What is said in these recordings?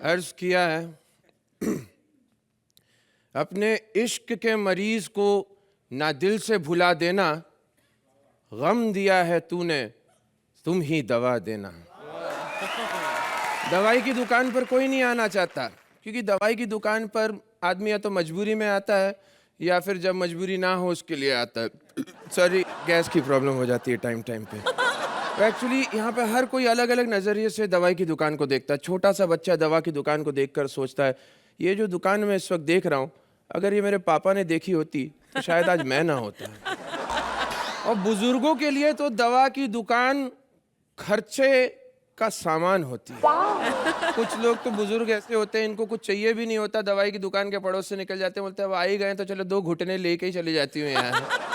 अर्ज किया है, अपने इश्क के मरीज को ना दिल से भुला देना, गम दिया है तूने, तुम ही दवा देना। दवाई की दुकान पर कोई नहीं आना चाहता, क्योंकि दवाई की दुकान पर आदमी या तो मजबूरी में आता है या फिर जब मजबूरी ना हो उसके लिए आता है। सॉरी, गैस की प्रॉब्लम हो जाती है टाइम टाइम पे। तो एक्चुअली यहाँ पे हर कोई अलग अलग नज़रिए से दवाई की दुकान को देखता है। छोटा सा बच्चा दवा की दुकान को देखकर सोचता है, ये जो दुकान मैं इस वक्त देख रहा हूँ, अगर ये मेरे पापा ने देखी होती तो शायद आज मैं ना होता। और बुजुर्गों के लिए तो दवा की दुकान खर्चे का सामान होती है। कुछ लोग तो बुजुर्ग ऐसे होते हैं, इनको कुछ चाहिए भी नहीं होता, दवाई की दुकान के पड़ोस से निकल जाते हैं, बोलते हैं अब आ ही गए तो चलो 2 घुटने लेके ही चली जाती हूँ यहाँ।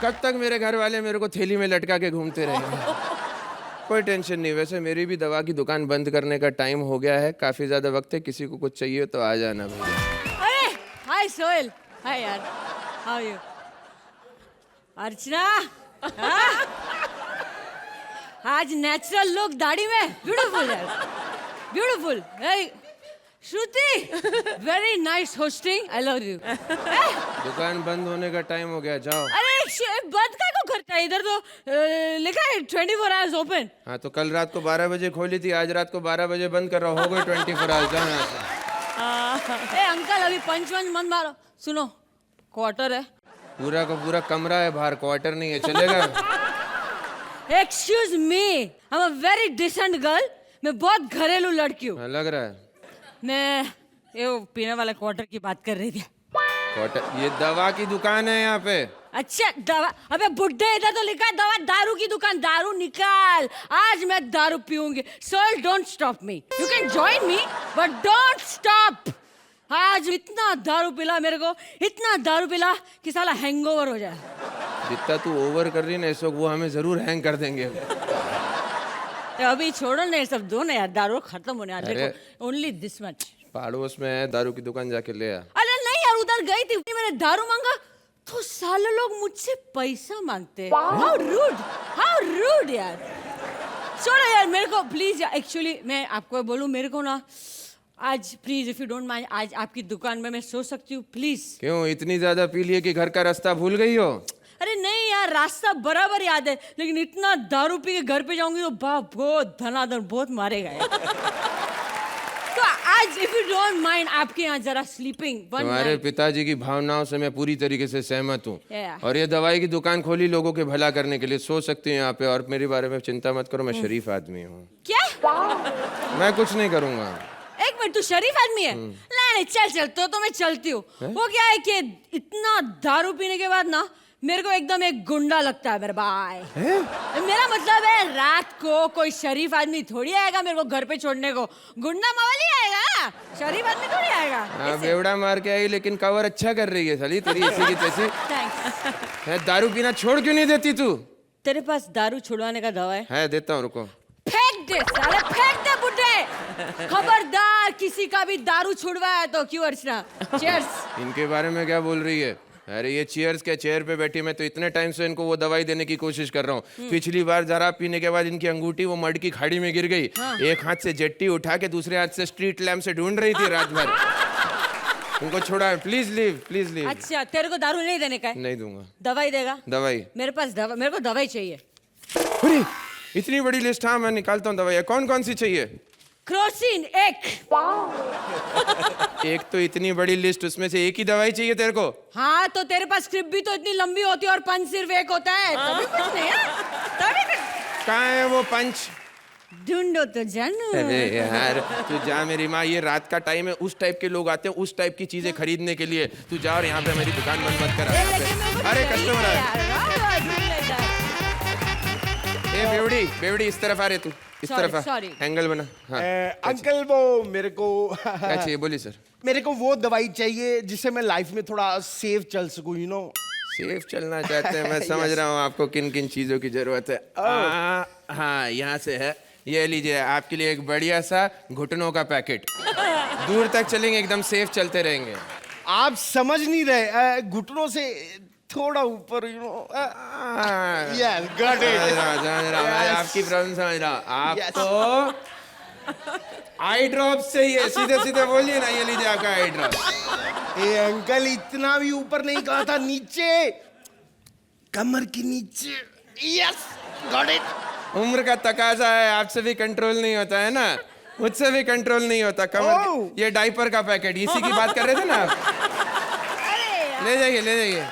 कब तक मेरे घर वाले मेरे को थैली में लटका के घूमते रहेंगे। कोई टेंशन नहीं। वैसे मेरी भी दवा की दुकान बंद करने का टाइम हो गया है, काफी ज्यादा वक्त है। किसी को कुछ चाहिए तो आ जाना भैया। अरे हाय सोहेल, हाय यार, हाउ यू? अर्चना, आज नेचुरल लुक दाढ़ी में, ब्यूटीफुल यार, beautiful. Shruti, very nice hosting, I love you. दुकान बंद होने का टाइम हो गया, जाओ। अरे बंद का को करता है? इधर तो लिखा है 24 आवर्स ओपन। हाँ तो कल रात को 12 बजे खोली थी, आज रात को 12 बजे बंद कर रहा, हो गए 24 आवर्स। जाओ यहाँ से। अंकल अभी पंच मत मारो, सुनो क्वार्टर है। पूरा का पूरा कमरा है बाहर, क्वार्टर नहीं है, चलेगा? Excuse me, I am a very decent girl, मैं बहुत घरेलू लड़की हूँ। लग रहा है। मैं ये पीने वाला क्वार्टर की बात कर रही थी। क्वार्टर? ये दवा की दुकान है यहाँ पे। अच्छा दवा? अबे बुड्ढे, इधर तो लिखा है दवा, दारू की दुकान। दारू निकाल, आज मैं दारू पीऊंगी। Soul, don't stop me, you can join me but don't stop. आज इतना दारू पिला मेरे को, इतना दारू पिला कि साला हैंगओवर हो जाए। जितना तू ओवर कर रही है ना इस वक्त, वो हमें जरूर हैंग कर देंगे। अभी छोड़ो ना ये सब, दो ना यार, दारू खत्म होने वाला। देखो ओनली दिस मच। पड़ोस में है, दारू की दुकान जाके ले आ। अरे नहीं यार, उधर गई थी, मैंने दारू मांगा तो साले लोग मुझसे पैसा मांगते। हाउ रूड यार। छोड़ो यार मेरे को प्लीज। एक्चुअली मैं आपको बोलूं, मेरे को ना आज please if you don't mind, आज आपकी दुकान में मैं सो सकती हूँ प्लीज? क्यों, इतनी ज्यादा पी लिए कि घर का रास्ता भूल गई हो? अरे नहीं यार, रास्ता बराबर याद है, लेकिन इतना दारू पी के घर पे जाऊंगी तो बाप बहुत धनाधन बहुत मारेगा यार। तो आज इफ यू डोंट माइंड, आपके यहाँ जरा स्लीपिंग। तुम्हारे पिताजी की भावनाओं से मैं पूरी तरीके से सहमत हूँ। Yeah. और ये दवाई की दुकान खोली लोगों के भला करने के लिए, सो सकती हूँ यहाँ पे। और मेरे बारे में चिंता मत करो, मैं शरीफ आदमी हूँ। क्या? मैं कुछ नहीं करूँगा। एक मिनट, तू शरीफ आदमी है? नहीं चल तो मैं चलती हूँ। वो क्या है कि इतना दारू पीने के बाद ना मेरे को एकदम एक गुंडा लगता है मेरे भाई। मेरा मतलब है, रात को कोई शरीफ आदमी थोड़ी आएगा मेरे को घर पे छोड़ने को, गुंडा मावली आएगा, शरीफ आदमी थोड़ी आएगा। हाँ बेवड़ा मार के आई, लेकिन कवर अच्छा कर रही है साली तेरी ऐसी की तैसी। थैंक्स। दारू पीना छोड़ क्यों नहीं देती तू? तेरे पास दारू छुड़वाने का दवा है? देता हूँ, रुको। फेंक दे साले, फेंक दे बुड्ढे। खबरदार किसी का भी दारू छुड़वाया तो। क्यों अर्चना? चीयर्स। इनके बारे में क्या बोल रही है? अरे ये चीयर्स क्या, चेयर पे बैठी। मैं तो इतने टाइम से इनको वो दवाई देने की कोशिश कर रहा हूँ। पिछली बार जरा पीने के बाद इनकी अंगूठी वो मड की खाड़ी में गिर गई। एक हाथ से जट्टी उठा के दूसरे हाथ से स्ट्रीट लैम्प से ढूंढ रही थी रात भर। उनको छोड़ा, प्लीज लीव, प्लीज लीव। अच्छा तेरे को दारू नहीं देने का है? नहीं दूंगा। दवाई देगा? दवाई मेरे पास दवा, मेरे को दवाई चाहिए। अरे इतनी बड़ी लिस्ट? हाँ मैं निकालता हूँ दवाई। कौन कौन सी चाहिए? क्रोसिन एक तो इतनी बड़ी लिस्ट, उसमें से एक ही दवाई चाहिए तेरे को? हाँ तो तेरे पास स्क्रिप्ट भी तो इतनी लंबी होती है और पंच सिर्फ एक होता है। तभी कुछ नहीं है, तभी कुछ। कहाँ है वो पंच? ढूंढो तो जानू। अरे यार तू जा मेरी माँ, ये रात का टाइम है, उस टाइप के लोग आते हैं उस टाइप की चीजें खरीदने के लिए। तू जा और यहाँ पे मेरी दुकान बंद मत कर। अरे कस्टमर है। बेवड़ी बेवड़ी इस तरफ आ रहे तू, इस तरफ आ, एंगल बना। हाँ अंकल वो मेरे को क्या चाहिए? बोलिए सर। मेरे को वो दवाई चाहिए जिससे मैं लाइफ में थोड़ा सेफ चल सकूं, यू नो। सेफ चलना चाहते हैं? मैं समझ रहा हूँ आपको किन किन चीजों की जरूरत है। हाँ यहाँ से है, ये लीजिए आपके लिए एक बढ़िया सा घुटनों का पैकेट। दूर तक चलेंगे, एकदम सेफ चलते रहेंगे। आप समझ नहीं रहे, घुटनों से थोड़ा ऊपर, you know. Yes got it. आपकी प्रॉब्लम समझ रहा हूँ। आपको आई ड्रॉप चाहिए, सीधे सीधे बोलिए ना, ये लीजिए आपका आई ड्रॉप। ए अंकल, इतना भी ऊपर नहीं कहा था, नीचे, कमर के नीचे। Yes, got it. उम्र का तकाजा है, आपसे भी कंट्रोल नहीं होता है ना, मुझसे भी कंट्रोल नहीं होता। कमर ये डाइपर का पैकेट, इसी की बात कर रहे थे ना आप? ले जाइए, ले जाइए।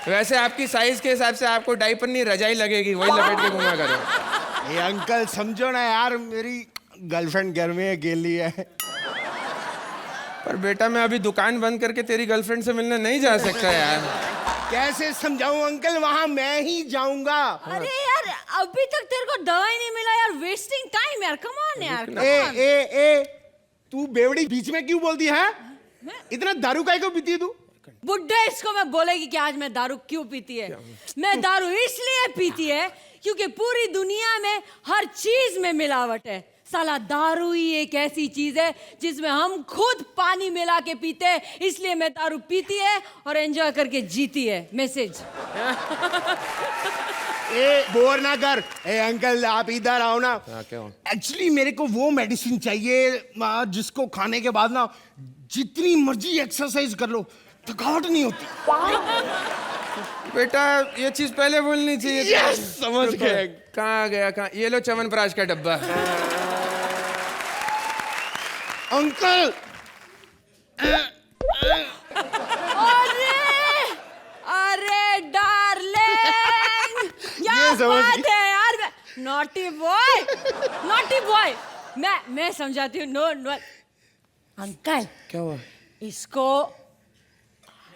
वैसे आपकी साइज के हिसाब से आपको डाइपर नहीं, रजाई लगेगी, वही लपेट के घुमा करो। ये अंकल समझो ना यार, मेरी गर्लफ्रेंड घर में अकेली है। पर बेटा, मैं अभी दुकान बंद करके तेरी गर्लफ्रेंड से मिलने नहीं जा सकता यार। कैसे समझाऊं अंकल, वहां मैं ही जाऊंगा। अरे यार, अभी तक तेरे को दवाई नहीं मिला यार, वेस्टिंग टाइम यार, कम ऑन यार, come ए on। ए ए तू बेवड़ी बीच में क्यों बोलती है? इतना दारू काहे को पीती है तू? बुड्ढे इसको मैं बोलेगी कि आज मैं दारू क्यों पीती है। मैं दारू इसलिए पीती है क्योंकि पूरी दुनिया में हर चीज में मिलावट है। साला दारू ही एक ऐसी चीज है जिसमें हम खुद पानी मिला के पीते हैं, इसलिए मैं दारू पीती है और एंजॉय करके जीती है। मैसेज। ए बोर ना कर। ए अंकल, आप इधर आओ ना। क्या हुआ? एक्चुअली मेरे को वो मेडिसिन चाहिए जिसको खाने के बाद ना जितनी मर्जी एक्सरसाइज कर लो, थकावट नहीं होती। बेटा, ये चीज पहले बोलनी चाहिए। यस, समझ गए। कहाँ गया, कहाँ? ये लो च्यवनप्राश का डब्बा। अंकल, अरे अरे डार्लिंग, क्या समझ बात गई। है यार। Naughty boy, naughty boy. मैं समझाती हूँ। नो नो अंकल, क्या हुआ? इसको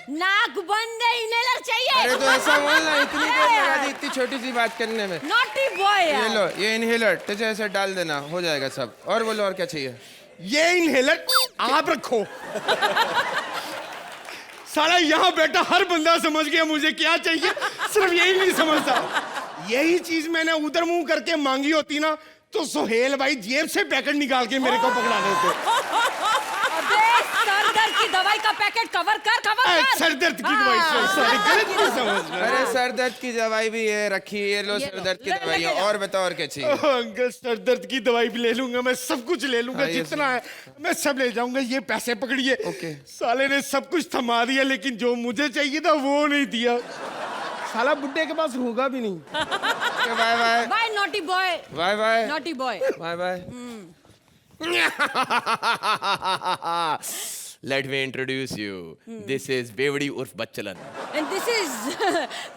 नाक बंद इनहेलर चाहिए। अरे तो ऐसा बोलना, इतनी देर लगा दी इतनी छोटी सी बात करने में। नॉटी बॉय ये यार। लो, ये इनहेलर तुझे ऐसे डाल देना, हो जाएगा सब। और बोलो, और क्या चाहिए? ये इनहेलर आप रखो। साला यहाँ बैठा हर बंदा समझ गया मुझे क्या चाहिए, सिर्फ यही नहीं समझता। यही चीज मैंने उधर मुंह करके मांगी होती ना, तो सोहेल भाई जेब से पैकेट निकाल के मेरे को पकड़ा देते। अबे, सर दर्द की दवाई का पैकेट कवर कर, कवर कर। सर दर्द की दवाई, सॉरी, गलत नहीं समझ रहे। अरे सर दर्द की दवाई भी है रखी, ये लो ये सर लो, दर्द की ले दवाई। लेके जाओ। और बताओ, और क्या चाहिए? अंकल, सर दर्द की दवाई भी ले लूंगा, मैं सब कुछ ले लूंगा, हाँ, ये जितना है मैं सब ले जाऊंगा। ये पैसे पकड़िए। ओके। साले ने सब कुछ थमा दिया, लेकिन जो मुझे चाहिए था वो नहीं दिया। साला बुड्ढे के पास होगा भी नहीं। Bye bye bye naughty boy, bye bye naughty boy. Bye bye. Let me introduce you. This is बेवड़ी उर्फ बच्चलन। एंड दिस इज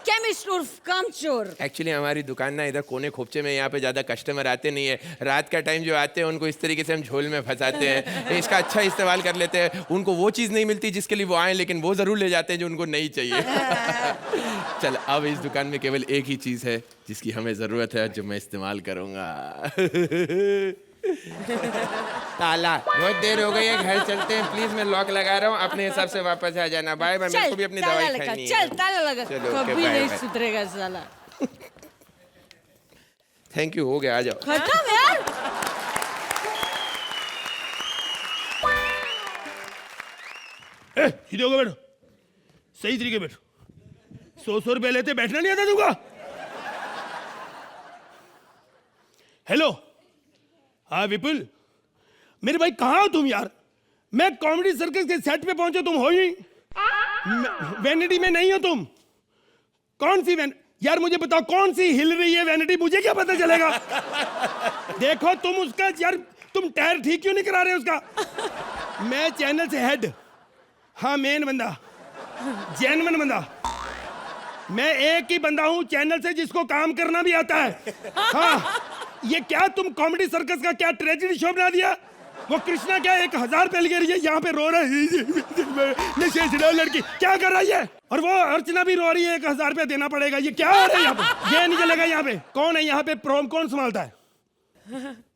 केमिस्ट उर्फ कामचोर। एक्चुअली हमारी दुकान ना इधर कोने खोपचे में, यहाँ पे ज़्यादा कस्टमर आते नहीं है। रात का टाइम जो आते हैं उनको इस तरीके से हम झोल में फंसाते हैं, इसका अच्छा इस्तेमाल कर लेते हैं। उनको वो चीज़ नहीं मिलती जिसके लिए वो आए, लेकिन वो ज़रूर ले जाते हैं जो उनको नहीं चाहिए। चल, अब इस दुकान में केवल एक ही चीज़ है जिसकी हमें ज़रूरत है, जो मैं इस्तेमाल करूँगा। ताला। बहुत देर हो गई है, घर चलते हैं प्लीज। मैं लॉक लगा रहा हूँ, अपने हिसाब से वापस आ जाना। Bye bye. मेरे को भी अपनी दवाई खानी है। चल ताला लगा। चलो, ओके, कभी बाय, नहीं बाय। सुधरेगा साला। थैंक यू, हो गया, आ जाओ। खत्म यार। सीधे होकर बैठो, सही तरीके बैठो। 100 रुपए लेते, बैठना नहीं आता तुमको? हेलो, हाँ विपुल, मेरे भाई कहाँ हो तुम यार? मैं कॉमेडी सर्कस के सेट पे पहुंचे, तुम हो ही वैनिटी में नहीं हो तुम। कौन सी यार मुझे बताओ, कौन सी हिल रही है वैनिटी? मुझे क्या पता चलेगा? देखो तुम उसका यार, तुम टायर ठीक क्यों नहीं करा रहे उसका? मैं चैनल से हेड, हाँ मेन बंदा, जेन्युइन बंदा। मैं एक ही बंदा हूं चैनल से जिसको काम करना भी आता है। हाँ, ये क्या तुम कॉमेडी सर्कस का क्या ट्रेजेडी शो बना दिया? वो कृष्णा क्या 1000 रुपए लेके रही है, यहाँ पे रो रहा है लड़की, क्या कर रही है? और वो अर्चना भी रो रही है, 1000 रुपए देना पड़ेगा। ये क्या हो रहा है यहाँ पे? ये नहीं चलेगा। यहाँ पे कौन है? यहाँ पे प्रोम कौन संभालता है?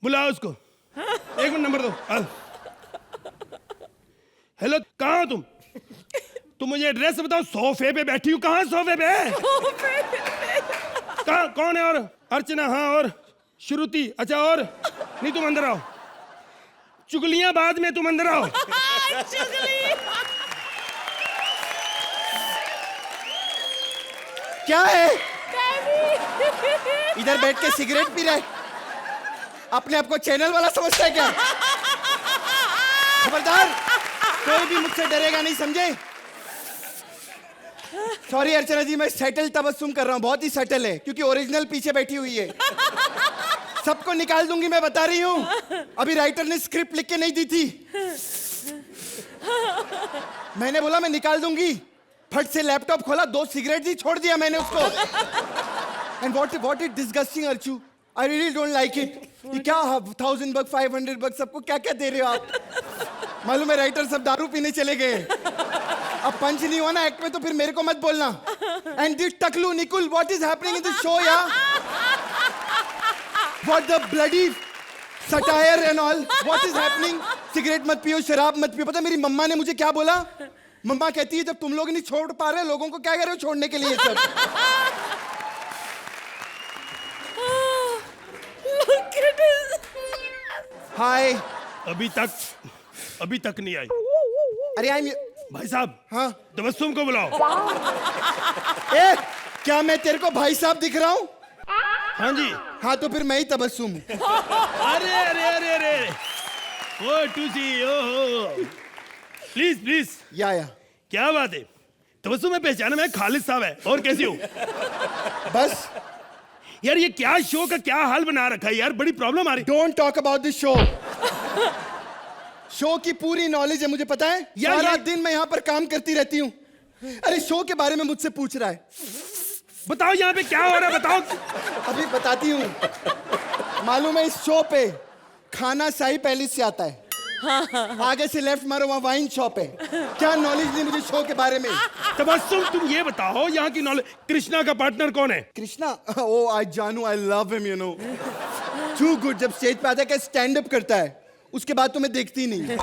बुलाओ उसको, 1 मिनट नंबर दो। हेलो, कहाँ हो तुम? तुम मुझे एड्रेस बताओ। सोफे पे बैठी हूँ। कहाँ सोफे पे? कहाँ, कौन है? और अर्चना, हाँ, और श्रुति, अच्छा, और नहीं, तुम अंदर आओ। चुगलियां बाद में, तुम अंदर आओ। क्या है? इधर बैठ के सिगरेट पी रहा है? अपने आप को चैनल वाला समझता है क्या? खबरदार, कोई भी मुझसे डरेगा नहीं, समझे? सॉरी अर्चना जी, मैं सेटल तबस्सुम कर रहा हूँ, बहुत ही सेटल है क्योंकि ओरिजिनल पीछे बैठी हुई है। सबको निकाल दूंगी, मैं बता रही हूँ। अभी राइटर ने स्क्रिप्ट लिख के नहीं दी थी, मैंने बोला मैं निकाल दूंगी, फट से लैपटॉप खोला, 2 सिगरेट दी, छोड़ दिया मैंने उसको। And what is disgusting Archu, I really don't like it. ये क्या 1000 bucks 500 bucks सबको क्या क्या दे रहे हो आप? मालूम है राइटर सब दारू पीने चले गए। अब पंच नहीं हुआ ना एक्ट में तो फिर मेरे को मत बोलना। एंड दिस टकलू Nikul, what is happening in this show यार? What the bloody satire and all, what is happening? Cigarette मत पियो, शराब मत पियो। पता मेरी मम्मा ने मुझे क्या बोला? मम्मा कहती है जब तुम लोग नहीं छोड़ पा रहे लोगों को क्या कर रहे हो छोड़ने के लिए सब? हाय। अभी तक नहीं आई। अरे आई भाई साहब, हाँ तबस्सुम को बुलाओ। ए, क्या मैं तेरे को भाई साहब दिख रहा हूँ? हाँ जी। हाँ तो फिर मैं ही तबस्सुम हूँ। अरे अरे अरे अरे, ओ टूसी, ओ प्लीज या क्या बात है? तबस्सुम में पहचाना, मैं खालिद साहब है। और कैसी हो? बस यार ये क्या शो का क्या हाल बना रखा है यार, बड़ी प्रॉब्लम आ रही। Don't talk about this show. Show की पूरी नॉलेज है मुझे, पता है। सारा दिन मैं यहाँ पर काम करती रहती हूँ। अरे शो के बारे में मुझसे पूछ रहा है, बताओ यहाँ पे क्या हो रहा है, बताओ। अभी बताती हूँ। मालूम है इस शो पे खाना शाही पैलेस से आता है, आगे से लेफ्ट मारो वहाँ वाइन शॉप है। क्या नॉलेज नहीं मुझे शो के बारे में। तबस्सुम तुम ये बताओ यहाँ की नॉलेज, कृष्णा का पार्टनर कौन है? कृष्णा, ओ आई जानू, I love him, you know, too good. जब स्टेज पे आता है क्या स्टैंड अप करता है, उसके बाद तो मैं देखती नहीं।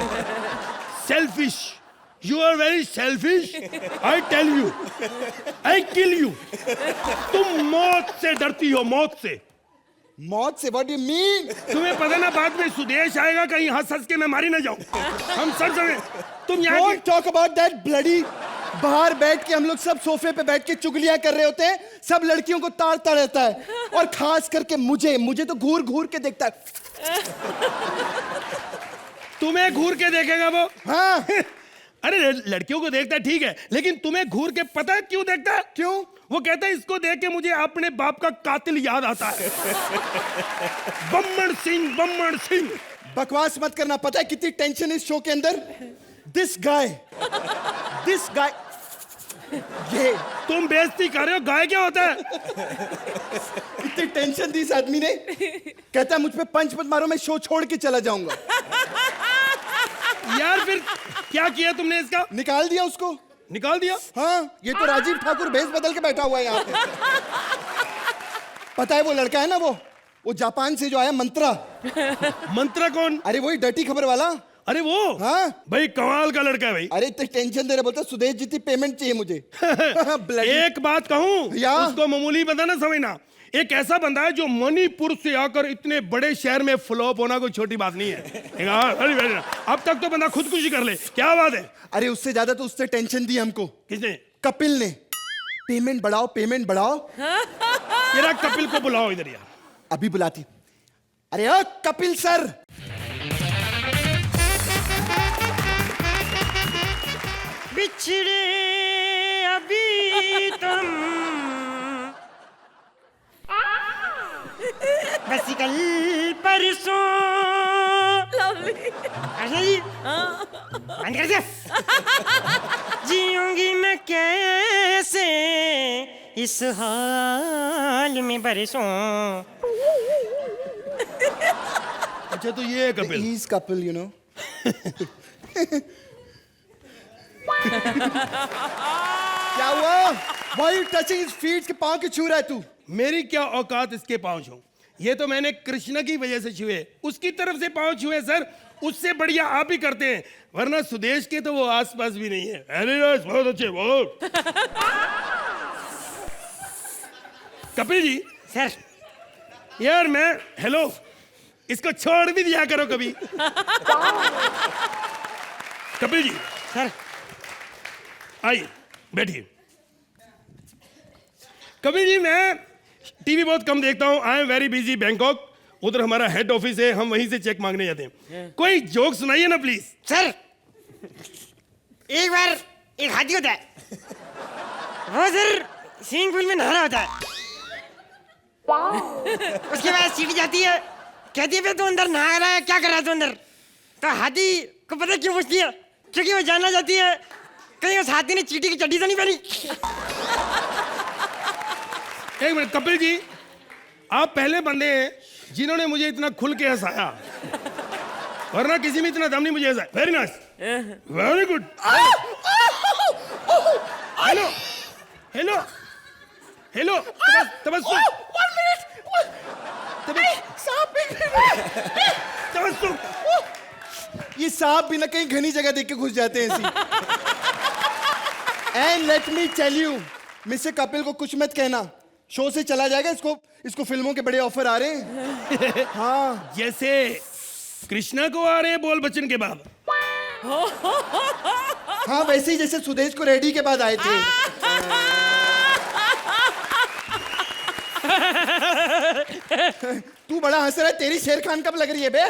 Selfish, you are very selfish. I tell you, I kill you. तुम मौत से डरती हो, मौत से। मौत से? What do you mean? तुम्हें पता ना बाद में सुदेश आएगा, कहीं हंस हंस के मैं मारी ना जाऊं। हम सब जगह तुम यहाँ don't talk about that bloody. बाहर बैठ के हम लोग सब सोफे पे बैठ के चुगलियां कर रहे होते हैं, सब लड़कियों को ताड़ता रहता है, और खास करके मुझे तो घूर घूर के देखता है। तुम्हें घूर के देखेगा वो? हाँ। अरे लड़कियों को देखता है ठीक है, लेकिन तुम्हें घूर के पता है क्यों देखता है? क्यों? वो कहता है इसको देख के मुझे अपने बाप का कातिल याद आता है। बम्मण सिंह। बकवास मत करना, पता है कितनी टेंशन है इस शो के अंदर? दिस गाय ये तुम बेइज्जती कर रहे हो, गाय क्या होता है? इतनी टेंशन दी इस आदमी ने, कहता है मुझ पे पंच मत मारो, मैं शो छोड़ के चला जाऊंगा। यार फिर क्या किया तुमने इसका? निकाल दिया उसको। निकाल दिया? हाँ, ये तो राजीव ठाकुर भेष बदल के बैठा हुआ है यहाँ पे। पता है वो लड़का है ना, वो जापान से जो आया, मंत्रा कौन? अरे वही डर्टी खबर वाला। अरे वो? हाँ भाई कमाल का लड़का है भाई। अरे इतनी टेंशन दे रहे, बोलता सुदेश जितनी पेमेंट चाहिए मुझे। एक बात कहूं, या? उसको मामूली बंदा ना समझना। एक ऐसा बंदा है जो मणिपुर से आकर इतने बड़े शहर में फ्लॉप होना कोई छोटी बात नहीं है। अब तक तो बंदा खुदकुशी कर ले, क्या बात है? अरे उससे ज्यादा तो उससे टेंशन दी हमको। किसने? कपिल ने। पेमेंट बढ़ाओ। तेरा कपिल को बुलाओ इधर यार। अभी बुलाती। अरे ओ कपिल सर, बिछड़े अभी तुम, बस कल परसों। जीऊंगी मैं कैसे इस हाल में बरसों। अच्छा तो ये है Kapil. He is Kapil, you know. क्या हुआ? Why are you touching his feet? के पाँव क्यों छू रहा है तू? मेरी क्या औकात इसके पाँव छूं? ये तो मैंने कृष्ण की वजह से छुए, उसकी तरफ से पाँव छुए सर। उससे बढ़िया आप ही करते हैं, वरना सुदेश के तो वो आसपास भी नहीं है। अरे बहुत अच्छे, बहुत। कपिल जी। सर। यार मैं, हेलो, इसको छोड़ भी दिया करो कभी। कपिल जी। सर। आइए बैठिए। कपिल जी मैं टीवी बहुत कम देखता हूँ, I am very busy Bangkok, उधर हमारा हेड ऑफिस है, हम वहीं से चेक मांगने जाते हैं। कोई जोक सुनाइए ना प्लीज। सर, एक बार एक हाथी होता है, वो सर स्विमिंग पूल में नहा रहा होता है। उसके बाद सीढ़ी जाती है, कहती है तू अंदर नहा रहा है, क्या कर रहा है तू अंदर? तो हाथी को पता क्यों पूछती है? क्योंकि वो जानना चाहती है कहीं उस हाथी ने चींटी की चड्डी तो नहीं पहनी। एक मिनट कपिल जी, आप पहले बंदे हैं जिन्होंने मुझे इतना खुल के हंसाया, वरना किसी में इतना दम नहीं मुझे हंसाया। Very nice, very good. Hello hello hello, Tabassum, Tabassum. ये सांप भी ना कहीं घनी जगह देख के घुस जाते हैं ऐसी। And let me tell you, mister Kapil को कुछ मत कहना, शो से चला जाएगा। इसको फिल्मों के बड़े ऑफर आ रहे हैं। हाँ, जैसे कृष्णा को आ रहे हैं बोल बच्चन के बाद। हाँ वैसे ही जैसे सुदेश को रेडी के बाद आए थे। तू बड़ा हंस रहा है, तेरी शेर खान कब लग रही है बे?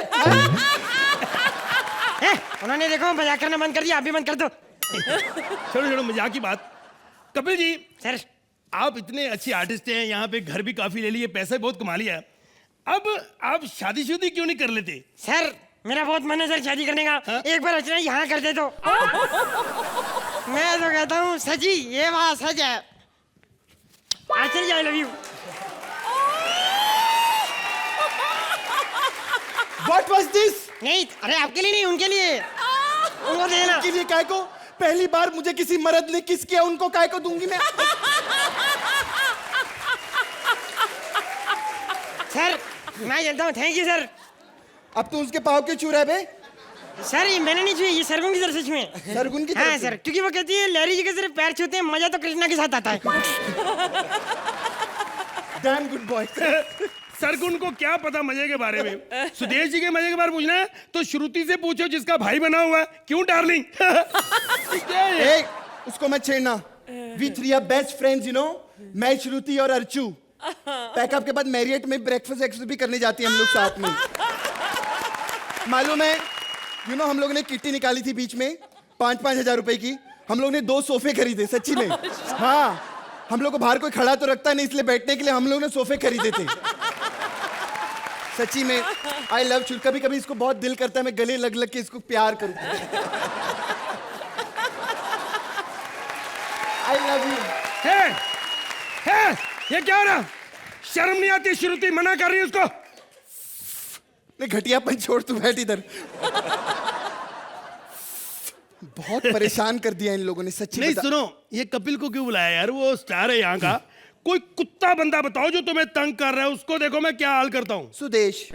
उन्होंने देखो मजाक करना बंद कर दिया, आप भी बंद कर दो। छोड़ो छोड़ो मजाक की बात। कपिल जी, सर, आप इतने अच्छे आर्टिस्ट हैं, यहाँ पे घर भी काफी ले लिए, पैसा भी बहुत कमा लिया, अब आप शादी क्यों नहीं कर लेते? सर मेरा बहुत मन है सर शादी करने का। हाँ? एक बार रचना यहाँ कर दे तो। मैं तो कहता हूँ सची, ये बात सच है। Achal I love you. What was this? नहीं, अरे आपके लिए नहीं, उनके लिए। उनको देना। उनके लिए काय को? पहली बार मुझे किसी मर्द ने किस किया, उनको काय को दूंगी मैं? सर मैं जानता हूँ, थैंक यू सर। अब तू उसके पाँव क्यों छू रहा है बे? सर ये मैंने नहीं छुए, ये सरगुन की तरफ से छुए। सरगुन की तरफ हाँ से? सर, क्योंकि वो कहती है लहरी जी के सिर्फ पैर छूते हैं, मजा तो कृष्णा के साथ आता है। Damn good boy. सरगुन को क्या पता मजे के बारे में? सुदेश जी के मजे के बारे में पूछना है तो श्रुति से पूछो जिसका भाई बना हुआ है। क्यों डार्लिंग? क्या है? Hey, उसको मत छेड़ना। We three are best friends, you know. मैं, श्रुति और अर्चू। पैकअप के बाद मैरियट में ब्रेकफास्ट भी करने जाती हैं हम लोग साथ में। मालूम है, you know, हम लोग ने किट्टी निकाली थी बीच में 5-5 हजार रुपए की। हम लोग ने 2 सोफे खरीदे, सच्ची में। हाँ, हम लोग को बाहर कोई खड़ा तो रखता नहीं, इसलिए बैठने के लिए हम लोग ने सोफे खरीदे थे। सच्ची में आई लव यू। कभी कभी इसको बहुत दिल करता है मैं गले लग लग के इसको प्यार करूं। आई लव यू। है, ये क्या हो रहा? शर्म नहीं आती? श्रुति मना कर रही है उसको। नहीं, घटियापन छोड़, तू बैठ इधर। बहुत परेशान कर दिया इन लोगों ने, सच्ची नहीं बता। सुनो, ये कपिल को क्यों बुलाया यार? वो स्टार है यहाँ का। कोई कुत्ता बंदा बताओ जो तुम्हें तंग कर रहा है, उसको देखो मैं क्या हाल करता हूँ। सुदेश।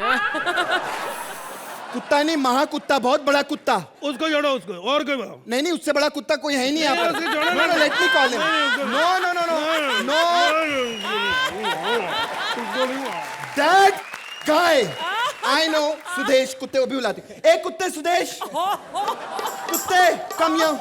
कुत्ता नहीं, महाकुत्ता, बहुत बड़ा कुत्ता। उसको जोड़ो, उसको। और कोई बताओ। नहीं नहीं, उससे बड़ा कुत्ता कोई है ही नहीं यहाँ उसको जोड़ो ना। पर। Let me call him. No no no no no, that guy. I know. Sudesh, कुत्ते को भी बुलाते। ए कुत्ते, सुदेश, कुत्ते कम हियर।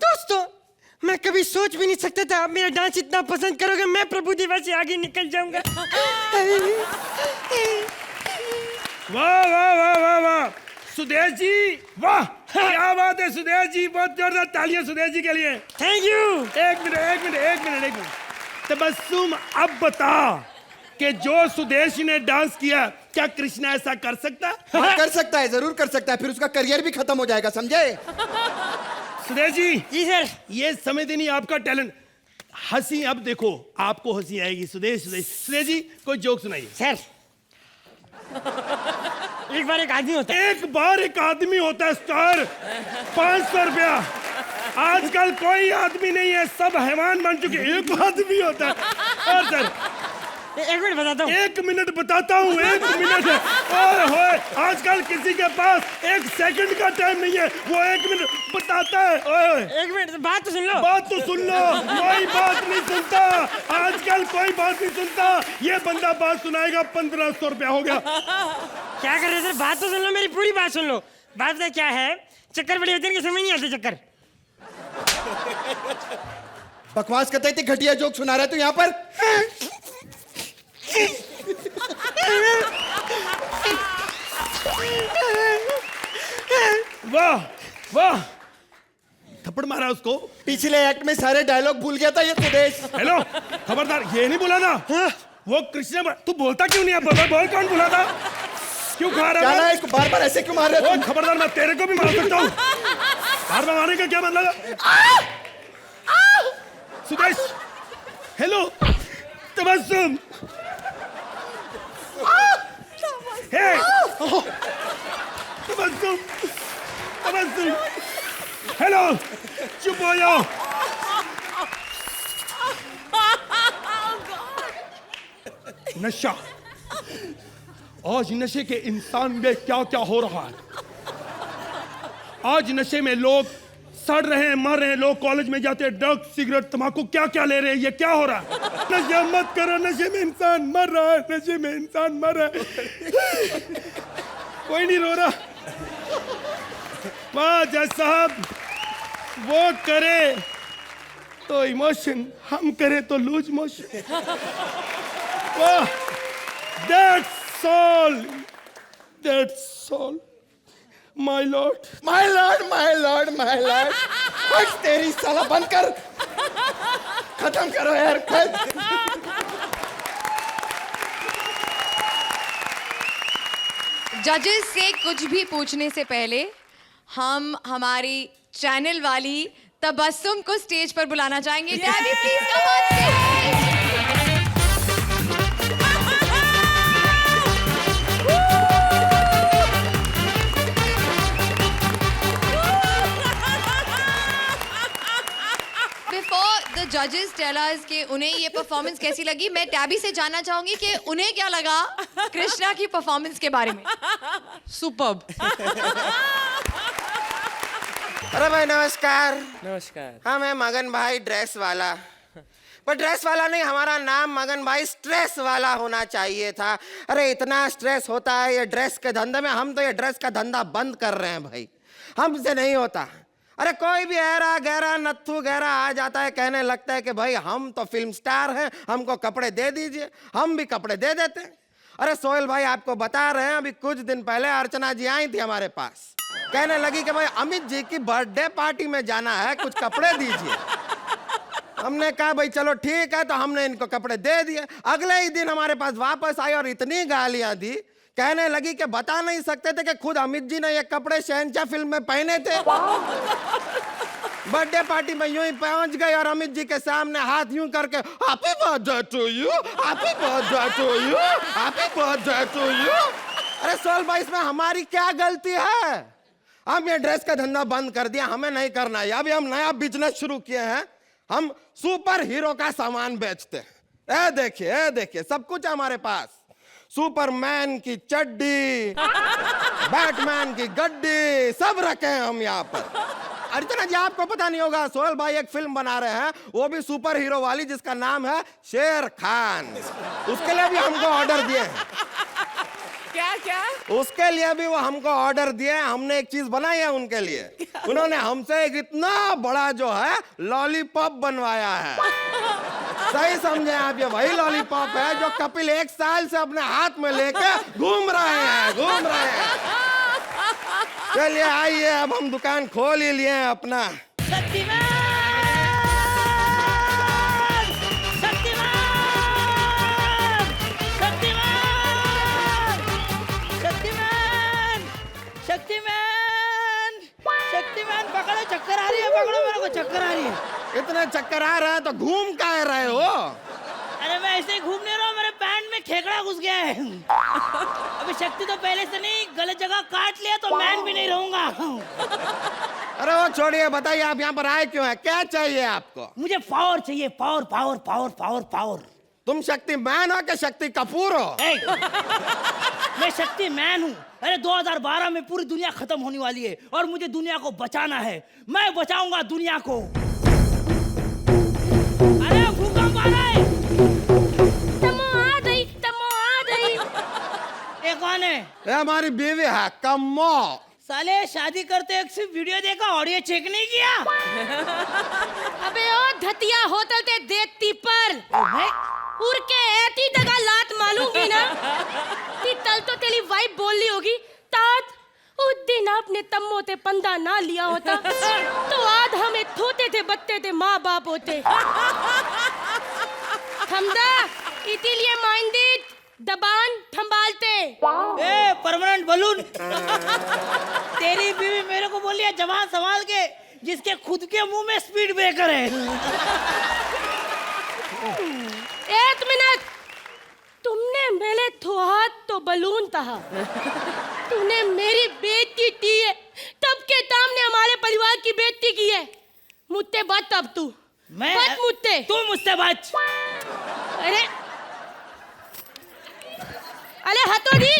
दोस्तों, मैं कभी सोच भी नहीं सकता था आप मेरा डांस इतना पसंद करोगे। मैं प्रभु देवा से आगे निकल जाऊंगा। वाह वाह वाह वाह वाह सुदेश जी, वाह क्या बात है सुदेश जी। बहुत जोरदार तालियां सुदेश जी के लिए। Thank you. एक मिनट। तबस्सुम, अब बता कि जो सुदेश ने डांस किया, क्या कृष्णा ऐसा कर सकता? हाँ, कर सकता है, जरूर कर सकता है। फिर उसका करियर भी खत्म हो जाएगा, समझे? सुदेश जी, जी सर। ये समझते नहीं आपका टैलेंट। हंसी अब देखो, आपको हंसी आएगी। सुदेश जी कोई जोक सुनाइए। सर एक बार एक आदमी होता है। एक बार एक आदमी होता है स्टार। 500 रुपया। आजकल कोई आदमी नहीं है, सब हैवान बन चुके। एक आदमी होता है। और सर एक मिनट बताता हूँ। 1 मिनट बताता हूँ, 1 मिनट। ओए होए, आजकल किसी के पास 1 सेकंड का टाइम नहीं है, वो 1 मिनट बताता है। ओए, एक मिनट बात तो सुन लो। बात तो सुन लो। कोई बात नहीं सुनता आजकल, कोई बात नहीं सुनता। ये बंदा बात सुनाएगा, 1500 रुपया हो गया। क्या कर रहे हो सर? बात तो सुन लो, मेरी पूरी बात सुन लो। बात तो क्या है, चक्कर बड़ी होती है कि समझ नहीं आते चक्कर। बकवास करते इतनी घटिया जोक सुना रहे तू यहाँ पर। वाह वाह, थप्पड़ मारा उसको। पिछले एक्ट में सारे डायलॉग भूल गया था ये सुदेश। हेलो, खबरदार, ये नहीं बोला था। वो कृष्ण, तू बोलता क्यों नहीं है? बोल कौन बोला था? क्यों खा रहा क्या ना, है? इसको बार बार ऐसे क्यों मार रहे ओए हो? खबरदार, मैं तेरे को भी मार सकता हूँ। बार बार मारने का क्या मतलब है? सुदेश, हेलो, तबस्सुम। हे, तबस्सुम, तबस्सुम, हेलो, चुप हो जाओ। नशा, आज नशे के इंसान में क्या क्या हो रहा है। आज नशे में लोग सड़ रहे हैं, मर रहे हैं। लोग कॉलेज में जाते हैं, ड्रग्स, सिगरेट, तंबाकू, क्या क्या ले रहे हैं। ये क्या हो रहा है? नशा मत करो, नशे में इंसान मर रहा है, नशे में इंसान मर रहा है। कोई नहीं रो रहा। वाह जज साहब, वो करे तो इमोशन, हम करे तो लूज मोशन। वाह, that's all, that's all my Lord. My Lord, my Lord, my Lord. बस तेरी साला बंद कर, खत्म करो यार। जजेस से कुछ भी पूछने से पहले हम हमारी चैनल वाली तबस्सुम को स्टेज पर बुलाना चाहेंगे। Daddy please come on stage. The जजेस टेल अस कि उन्हें ये परफॉर्मेंस कैसी लगी। मैं टैबी से जानना चाहूंगी कि उन्हें क्या लगा कृष्णा की परफॉर्मेंस के बारे में। सुपर्ब। अरे भाई नमस्कार। नमस्कार। हाँ, मैं मगन भाई ड्रेस वाला, पर ड्रेस वाला नहीं, हमारा नाम मगन भाई स्ट्रेस वाला होना चाहिए था। अरे इतना स्ट्रेस होता है ये ड्रेस के धंधे में, हम तो ये ड्रेस का धंधा बंद कर रहे हैं भाई, हमसे नहीं होता। अरे कोई भी ऐरा गहरा नत्थु गहरा आ जाता है, कहने लगता है कि भाई हम तो फिल्म स्टार हैं, हमको कपड़े दे दीजिए, हम भी कपड़े दे देते हैं। अरे सोहेल भाई आपको बता रहे हैं, अभी कुछ दिन पहले अर्चना जी आई थी हमारे पास, कहने लगी कि भाई अमित जी की बर्थडे पार्टी में जाना है, कुछ कपड़े दीजिए। हमने कहा भाई चलो ठीक है, तो हमने इनको कपड़े दे दिए। अगले ही दिन हमारे पास वापस आई और इतनी गालियां दी, कहने लगी कि बता नहीं सकते थे कि खुद अमित जी ने ये कपड़े शहंशाह फिल्म में पहने थे। बर्थडे पार्टी में यूं ही पहुंच गई और अमित जी के सामने हाथ यूं करके happy birthday to you, happy birthday to you, happy birthday to you. अरे सोल भाई, इसमें हमारी क्या गलती है? हम ये ड्रेस का धंधा बंद कर दिया, हमें नहीं करना है। अभी हम नया बिजनेस शुरू किए हैं, हम सुपर हीरो का सामान बेचते हैं। ए देखिए सब कुछ है हमारे पास। सुपरमैन की चड्डी, बैटमैन की गड्डी, सब रखे हैं हम यहाँ पर। अर्चना जी आपको पता नहीं होगा, सोहेल भाई एक फिल्म बना रहे हैं, वो भी सुपर हीरो वाली, जिसका नाम है शेर खान। उसके लिए भी हमको ऑर्डर दिए हैं। क्या क्या? उसके लिए भी वो हमको ऑर्डर दिए। हमने एक चीज बनाई है उनके लिए। उन्होंने हमसे एक इतना बड़ा जो है लॉलीपॉप बनवाया है। सही समझे आप, ये वही लॉलीपॉप है जो कपिल 1 साल से अपने हाथ में लेके घूम रहे हैं। चलिए आइए, अब हम दुकान खोल ही लिए हैं अपना। शक्तिमान पकड़ो, चक्कर आ रही है, पकड़ो मेरे को, चक्कर आ रही है। इतने चक्कर आ रहे हैं तो घूम काहे रहे हो? अरे मैं ऐसे ही घूमने रहा हूँ, मेरे पैंट में खेकड़ा घुस गया है। अभी शक्ति तो पहले से नहीं, गलत जगह काट लिया तो मैन भी नहीं रहूंगा। अरे वो छोड़िए, बताइए आप यहाँ पर आए क्यों हैं? क्या चाहिए आपको? मुझे पावर चाहिए, power power power power power. तुम शक्तिमान हो कि शक्ति कपूर हो? ए, मैं शक्ति मैन हूँ। अरे 2012 में पूरी दुनिया खत्म होने वाली है और मुझे दुनिया को बचाना है। मैं बचाऊंगा दुनिया को। अरे भूकंप आ रहा है। तमो आ गई, तमो आ गई। ये कौन है? ये हमारी बीवी है कम्मो। साले शादी करते एक सिर्फ वीडियो देखा, ऑडियो चेक नहीं किया। अबे ओ धतिया होटल ते देती पर उड़ के ऐती दगा लात मालूंगी ना कि तल तो तेरी वाइफ बोल ली होगी तात उस दिन आपने तम्मो ते पंदा ना लिया होता तो आज हमें थोते थे बत्ते थे माँ बाप होते। हमदा इसीलिए माइंडेड दबान संभालते। A permanent balloon. तेरी बीवी मेरे को बोली है जवान संभाल के, जिसके खुद के मुंह में स्पीड ब्रेकर है। एक मिनट, तुमने मेरे हाथ तो बलून था, तूने मेरी बेइज्जती की है, तब के सामने हमारे परिवार की बेइज्जती की है। मुझसे बच अब तू। मैं बच मुझसे। तू मुझसे बच। अरे अरे हटो दी।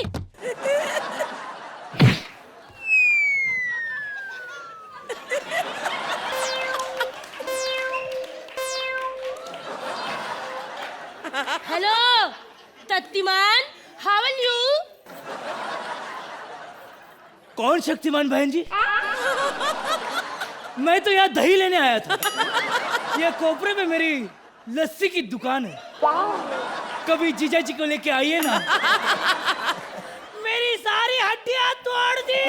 Hello Shaktimaan, how are you? कौन शक्तिमान बहन जी? मैं तो यहाँ दही लेने आया था। ये कोपरे में मेरी लस्सी की दुकान है, कभी जीजा जी को लेके आइए ना। मेरी सारी हड्डियां तोड़ दी।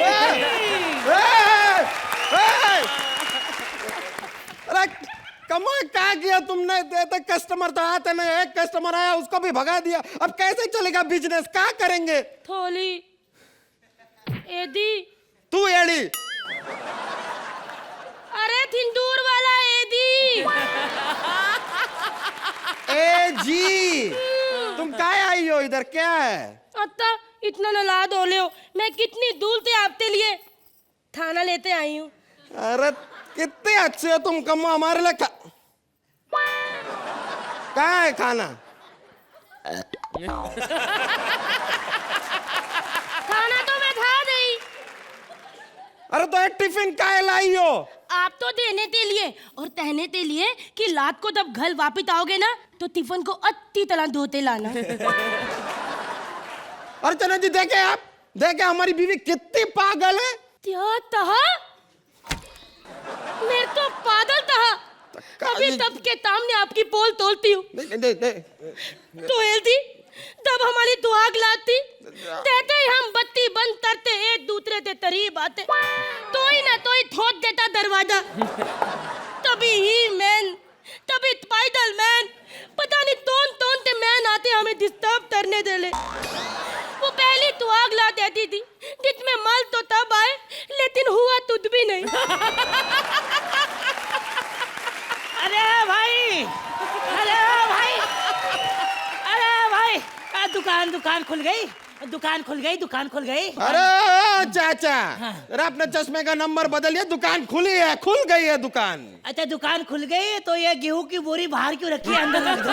अरे कमो क्या किया तुमने? तो कस्टमर तो आते नहीं, एक कस्टमर आया उसको भी भगा दिया, अब कैसे चलेगा बिजनेस? क्या करेंगे? थोली एदी। तू एड़ी? अरे थिंदूर वाला एदी। ए जी, तुम काय आई हो इधर? क्या है? अत्ता इतना नालाद हो ले हो, मैं कितनी दूर से आपके लिए खाना लेते आई हूँ। अरे कितने अच्छे हो तुम कमो, हमारे लिए क्या है खाना? खाना तो मैं खा गई। अरे तो एक टिफिन काय लाई हो? आप तो देने के लिए और कहने के लिए कि रात को जब घर वापिस आओगे ना तो टिफिन को अच्छी तरह धोते लाना। अरे चलो जी, देखे आप, देखे हमारी बीवी कितनी पागल है। क्या तहा? मेरे तो पागल तहा। अभी तब के सामने आपकी पोल तोलती हूँ। तो हेल्दी तब हमारी दुआग लाती, कहते ही हम बत्ती बंद करते, एक दूसरे से करीब आते, तो ही ना तो ही ठोक देता दरवाजा। तभी ही मैन, तभी स्पाइडर मैन, पता नहीं तोन से मैन आते हमें डिस्टर्ब करने दे ले। वो पहली दुआग ला देती थी जिसमें मल तो तब आए लेकिन हुआ तुझ भी नहीं। अरे भाई, अरे भाई, अरे भाई, दुकान खुल गई, दुकान खुल गई, दुकान खुल गई। अरे चाचा, अरे अपने चश्मे का नंबर बदलिए, दुकान खुली है, खुल गई है दुकान। अच्छा दुकान खुल गई तो ये गेहूं की बोरी बाहर क्यों रखी है? अंदर रख दो।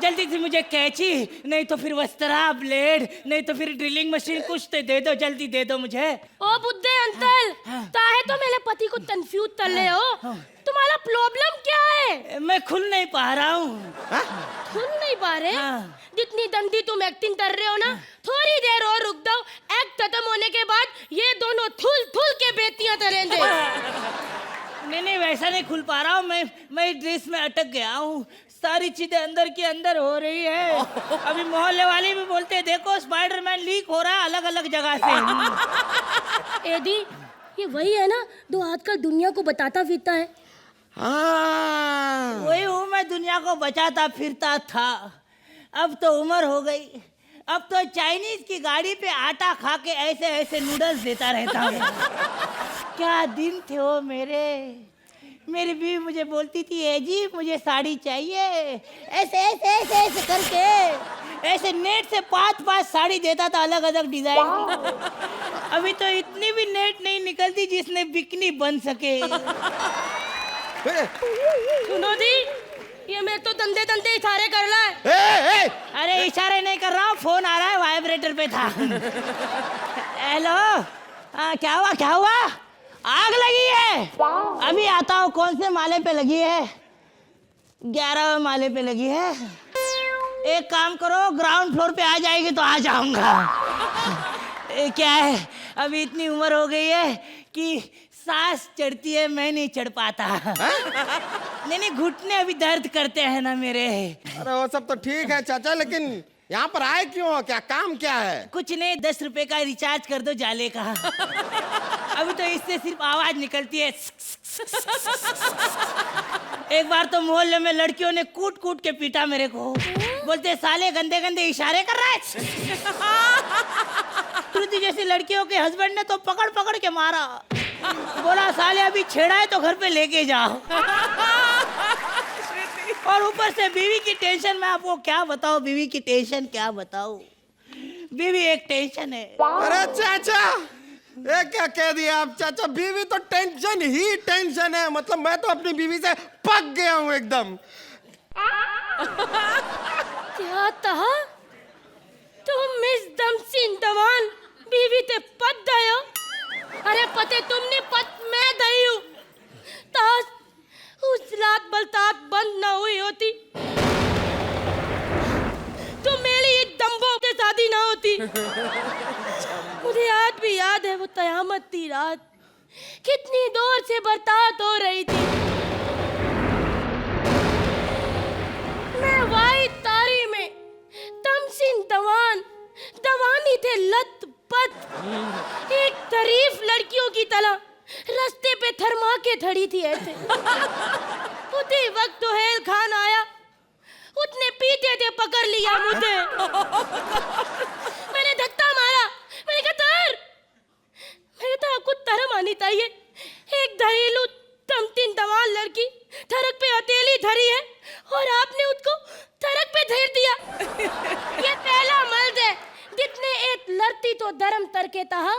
जल्दी से मुझे कैंची, नहीं तो फिर वस्त्रा ब्लेड, नहीं तो फिर ड्रिलिंग मशीन, कुछ तो दे दो, जल्दी दे दो मुझे। ओ बुद्धे अंकल, काहे तो मेरे पति को कंफ्यूज कर ले हो? तुम्हारा प्रॉब्लम क्या है? मैं खुल नहीं पा रहा हूँ। खुल नहीं पा रहे? हाँ। जितनी दंडी तुम एक्टिंग कर रहे हो ना, थोड़ी देर और रुक दो, एक्ट खत्म होने के बाद ये दोनों थुल के बेटियां तरेंगे। नहीं वैसा नहीं खुल पा रहा हूँ, मैं ड्रेस में अटक गया हूँ, सारी चीजें अंदर की अंदर हो रही है। अभी मोहल्ले वाले भी बोलते हैं देखो स्पाइडरमैन लीक हो रहा है अलग अलग जगह से। एडी, ये वही है ना जो आजकल दुनिया को बताता फिरता है? हाँ, वही हूँ मैं, दुनिया को बचाता फिरता था। अब तो उम्र हो गई, अब तो चाइनीज की गाड़ी पे आटा खा के ऐसे ऐसे नूडल्स देता रहता हूँ। क्या दिन थे वो मेरे। मेरी बीवी मुझे बोलती थी ए जी मुझे साड़ी चाहिए, ऐसे ऐसे ऐसे ऐसे करके ऐसे नेट से 5 साड़ी देता था अलग अलग डिजाइन की। अभी तो इतनी भी नेट नहीं निकलती जिसने बिकनी बन सके। सुनो दी, ये मैं तो दंदे दंदे इशारे कर रहा है। अरे इशारे नहीं कर रहा हूँ, फोन आ रहा है, वाइब्रेटर पे था। हेलो, क्या हुआ क्या हुआ? आग लगी है? अभी आता हूँ। कौन से माले पे लगी है? 11वें माले पे लगी है। एक काम करो, ग्राउंड फ्लोर पे आ जाएगी तो आ जाऊंगा। क्या है, अभी इतनी उम्र हो गई है कि सांस चढ़ती है, मैं नहीं चढ़ पाता। नहीं, घुटने अभी दर्द करते हैं ना मेरे। अरे वो सब तो ठीक है चाचा, लेकिन यहाँ पर आए क्यों हो? क्या काम क्या है? कुछ नहीं, 10 रुपए का रिचार्ज कर दो जाले का। अभी तो इससे सिर्फ आवाज निकलती है। एक बार तो मोहल्ले में लड़कियों ने कूट कूट के पीटा मेरे को। बोलते साले गंदे गंदे इशारे कर रहा है। श्रुति जैसी लड़कियों के हस्बैंड ने तो पकड़ पकड़ के मारा। बोला साले अभी छेड़ा है तो घर पे लेके जाओ। और ऊपर से बीवी की टेंशन। मैं आपको क्या बताऊं, बीवी की टेंशन क्या बताऊं। बीवी एक टेंशन है। अरे चाचा, ये क्या कह दिया आप चाचा? बीवी तो टेंशन ही टेंशन है। मतलब मैं तो अपनी बीवी से पक गया हूँ एकदम। क्या कहा तुम? मिस दमसिन दवान बीवी ते पत दयो? अरे पते तुमने पत मैं दई हूँ। तास उस रात बलतात बंद ना हुई होती तो मेरी दम्बों के शादी ना होती। मुझे आज भी याद है वो कयामत की रात, कितनी दूर से बरसात हो रही थी। मैं वाई तारी में तमसिन दवान दवानी थे लत पत। एक तारीफ लड़कियों की तरह रास्ते पे थरमा के खड़ी थी ऐसे। उसी वक्त सुहेल खान आया, उसने पीते थे पकड़ लिया मुझे। मैंने धक्का मारा, मैंने कहा तर, मैंने तो आपको तरम आनी चाहिए। एक घरेलू तमसिन दवान लड़की सड़क पे अकेली धरी है और आपने उसको सड़क पे धर दिया। ये पहला मर्द है जितने एक लड़ती तो धर्म तर के तहा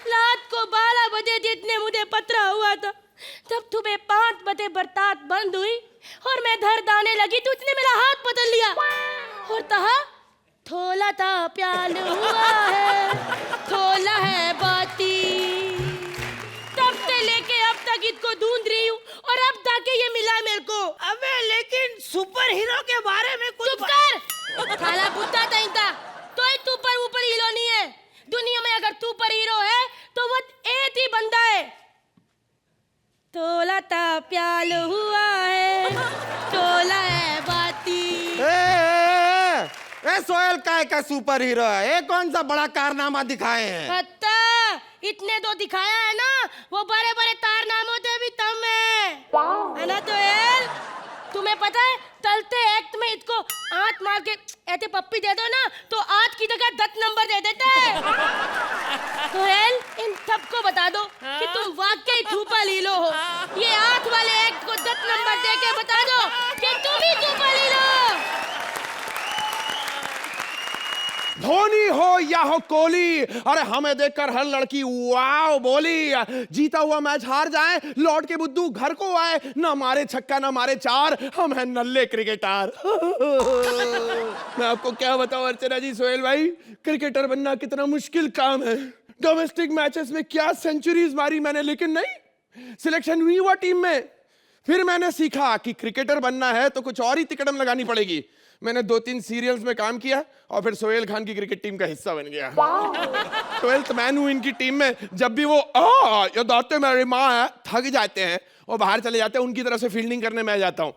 रात को 12 बजे जितने मुझे पत्रा हुआ था, तब सुबह 5 बजे बरसात बंद हुई और मैं घर दाने लगी तो उसने मेरा हाथ पकड़ लिया और कहा थोला था प्याल हुआ है, थोला है बाती। तब से लेके अब तक इसको ढूंढ रही हूँ और अब जाके ये मिला मेरे को। अबे लेकिन सुपर हीरो के बारे में कुछ चुप कर। थाला बुद्धा था तो सुपर ऊपर हीरो नहीं है। दुनिया में अगर सुपर हीरो है तो वो एक ही बंदा है। तोला ता प्याल हुआ है, तोला है बाती। ए सोहेल काय का सुपर हीरो है? ये कौन सा बड़ा कारनामा दिखाए हैं? पता इतने तो दिखाया है ना, वो बड़े बड़े कारनामों से भी कम है ना? तो यार तुम्हें पता है चलते एक्ट में इसको आंत मार के ऐसे पप्पी दे दो ना तो 8 की जगह 10 नंबर दे देते हैं। तो यार इन सबको बता दो कि तुम वाकई सुपर हीरो हो। ये 8 वाले एक्ट को 10 नंबर दे के बता दो कि तुम ही सुपर हीरो हो। धोनी हो या हो कोहली, अरे हमें देखकर हर लड़की वाव बोली। जीता हुआ मैच हार जाए, लौट के बुद्धू घर को आए, ना मारे छक्का ना मारे चार, हम हैं नल्ले क्रिकेटर। मैं आपको क्या बताऊं अर्चना जी, सोहेल भाई, क्रिकेटर बनना कितना मुश्किल काम है। डोमेस्टिक मैचेस में क्या सेंचुरीज मारी मैंने, लेकिन नहीं सिलेक्शन हुई हुआ टीम में। फिर मैंने सीखा कि क्रिकेटर बनना है तो कुछ और ही तिकड़म लगानी पड़ेगी। मैंने 2-3 सीरियल्स में काम किया और फिर सोहेल खान की क्रिकेट टीम का हिस्सा बन गया। 12th मैन हूं इनकी टीम में। जब भी वो ये दाते मेरी माँ है थक जाते हैं और बाहर चले जाते हैं, उनकी तरफ से फील्डिंग करने में आ जाता हूँ।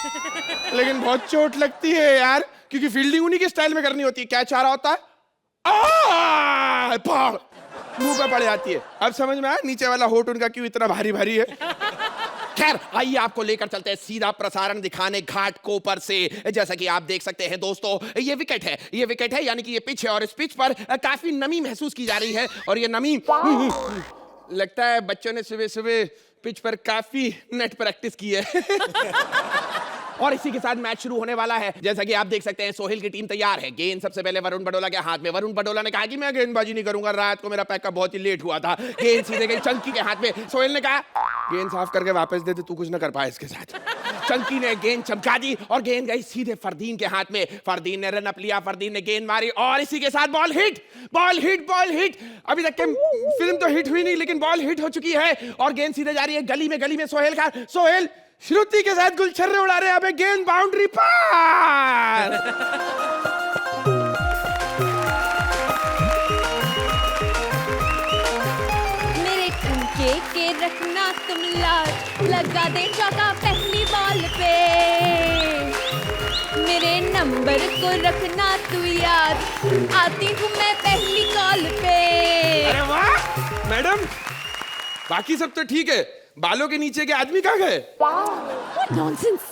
लेकिन बहुत चोट लगती है यार, क्योंकि फील्डिंग उन्हीं के स्टाइल में करनी होती है। क्या चाह रहा होता है, मुंह पे पड़ जाती है। अब समझ में आया नीचे वाला होठ उनका क्यों इतना भारी भारी है। खैर आइए आपको लेकर चलते हैं सीधा प्रसारण दिखाने घाट कोपर से। जैसा कि आप देख सकते हैं दोस्तों, ये विकेट है, यानी कि ये पिच है और इस पिच पर काफी नमी महसूस की जा रही है। और ये नमी लगता है बच्चों ने सुबह सुबह पिच पर काफी नेट प्रैक्टिस की है। और इसी के साथ मैच शुरू होने वाला है। जैसा कि आप देख सकते हैं सोहेल की टीम तैयार है। गेंद सबसे पहले वरुण बडोला के हाथ में। वरुण बडोला ने कहा कि मैं गेंदबाजी नहीं करूंगा, रात को मेरा पैकअप बहुत ही लेट हुआ था। गेंद सीधे गई चंकी के हाथ में। सोहेल ने कहा गेंद साफ करके वापस दे दे, तू कुछ ना कर पाया इसके साथ। चंकी ने गेंद चमका दी और गेंद गई सीधे फरदीन के हाथ में। फरदीन ने रन अप लिया, फरदीन ने गेंद मारी और इसी के साथ ball hit, ball hit, ball hit. अभी तक के फिल्म तो हिट हुई नहीं, लेकिन बॉल हिट हो चुकी है और गेंद सीधे जा रही है गली में। गली में सोहेल का, सोहेल श्रुति के साथ गुलछर्रे उड़ा रहे हैं। अबे गेंद बाउंड्री पार। मेरे ठुमके के रखना तुम लाज, लगा दे चौका पहली बॉल पे। मेरे नंबर को रखना तू याद, आती हूँ मैं पहली कॉल पे। अरे वाह मैडम, बाकी सब तो ठीक है, बालों के नीचे के आदमी कहाँ गए? What nonsense!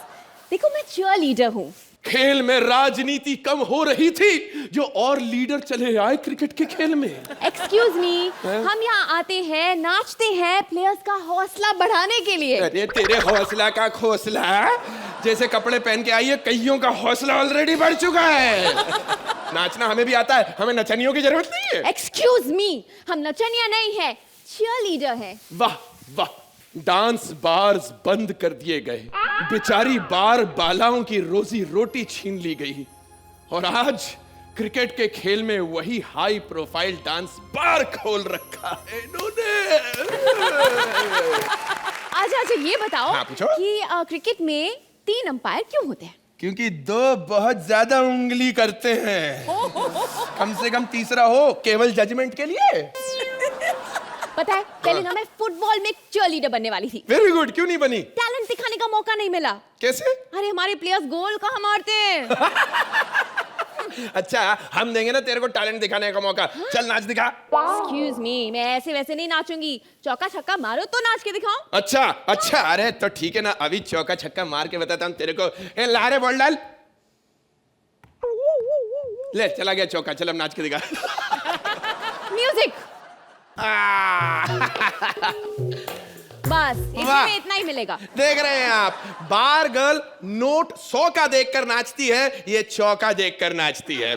देखो मैं चीयर लीडर हूँ। खेल में राजनीति कम हो रही थी, जो और लीडर चले आए क्रिकेट के खेल में। एक्सक्यूज मी, हम यहाँ आते हैं, नाचते हैं प्लेयर्स का हौसला बढ़ाने के लिए। अरे तेरे हौसला का खोसला, जैसे कपड़े पहन के आई है, कईयों का हौसला ऑलरेडी बढ़ चुका है। नाचना हमें भी आता है, हमें नचनियों की जरूरत नहीं है। एक्सक्यूज मी, हम नचनिया नहीं है, चीयर लीडर है। वाह वाह, डांस बार्स बंद कर दिए गए, बेचारी बार बालाओं की रोजी रोटी छीन ली गई और आज क्रिकेट के खेल में वही हाई प्रोफाइल डांस बार खोल रखा है इन्होंने। अच्छा ये बताओ हाँ, पूछो। कि क्रिकेट में 3 अंपायर क्यों होते हैं? क्योंकि 2 बहुत ज्यादा उंगली करते हैं, कम से कम तीसरा हो केवल जजमेंट के लिए। पता है पहले ना मैं फुटबॉल में चीयरलीडर बनने वाली थी। वेरी गुड, क्यों नहीं बनी? टैलेंट दिखाने का मौका नहीं मिला। कैसे? अरे हमारे प्लेयर्स गोल कहाँ मारते हैं। अच्छा हम देंगे ना तेरे को टैलेंट दिखाने का मौका। चल नाच दिखा। एक्सक्यूज मी, मैं ऐसे वैसे नहीं नाचूंगी, चौका छक्का मारो तो नाच के दिखाओ। अच्छा अच्छा, अरे तो ठीक है ना, अभी चौका छक्का मार के बताता हूँ तेरे को। ए ला रे बॉल डाल, ले चला गया चौका। चल अब नाच के दिखा। म्यूजिक। बस वाह। इसमें इतना ही मिलेगा। देख रहे हैं आप, बार गर्ल नोट 100 का देखकर नाचती है, ये चौका देखकर नाचती है।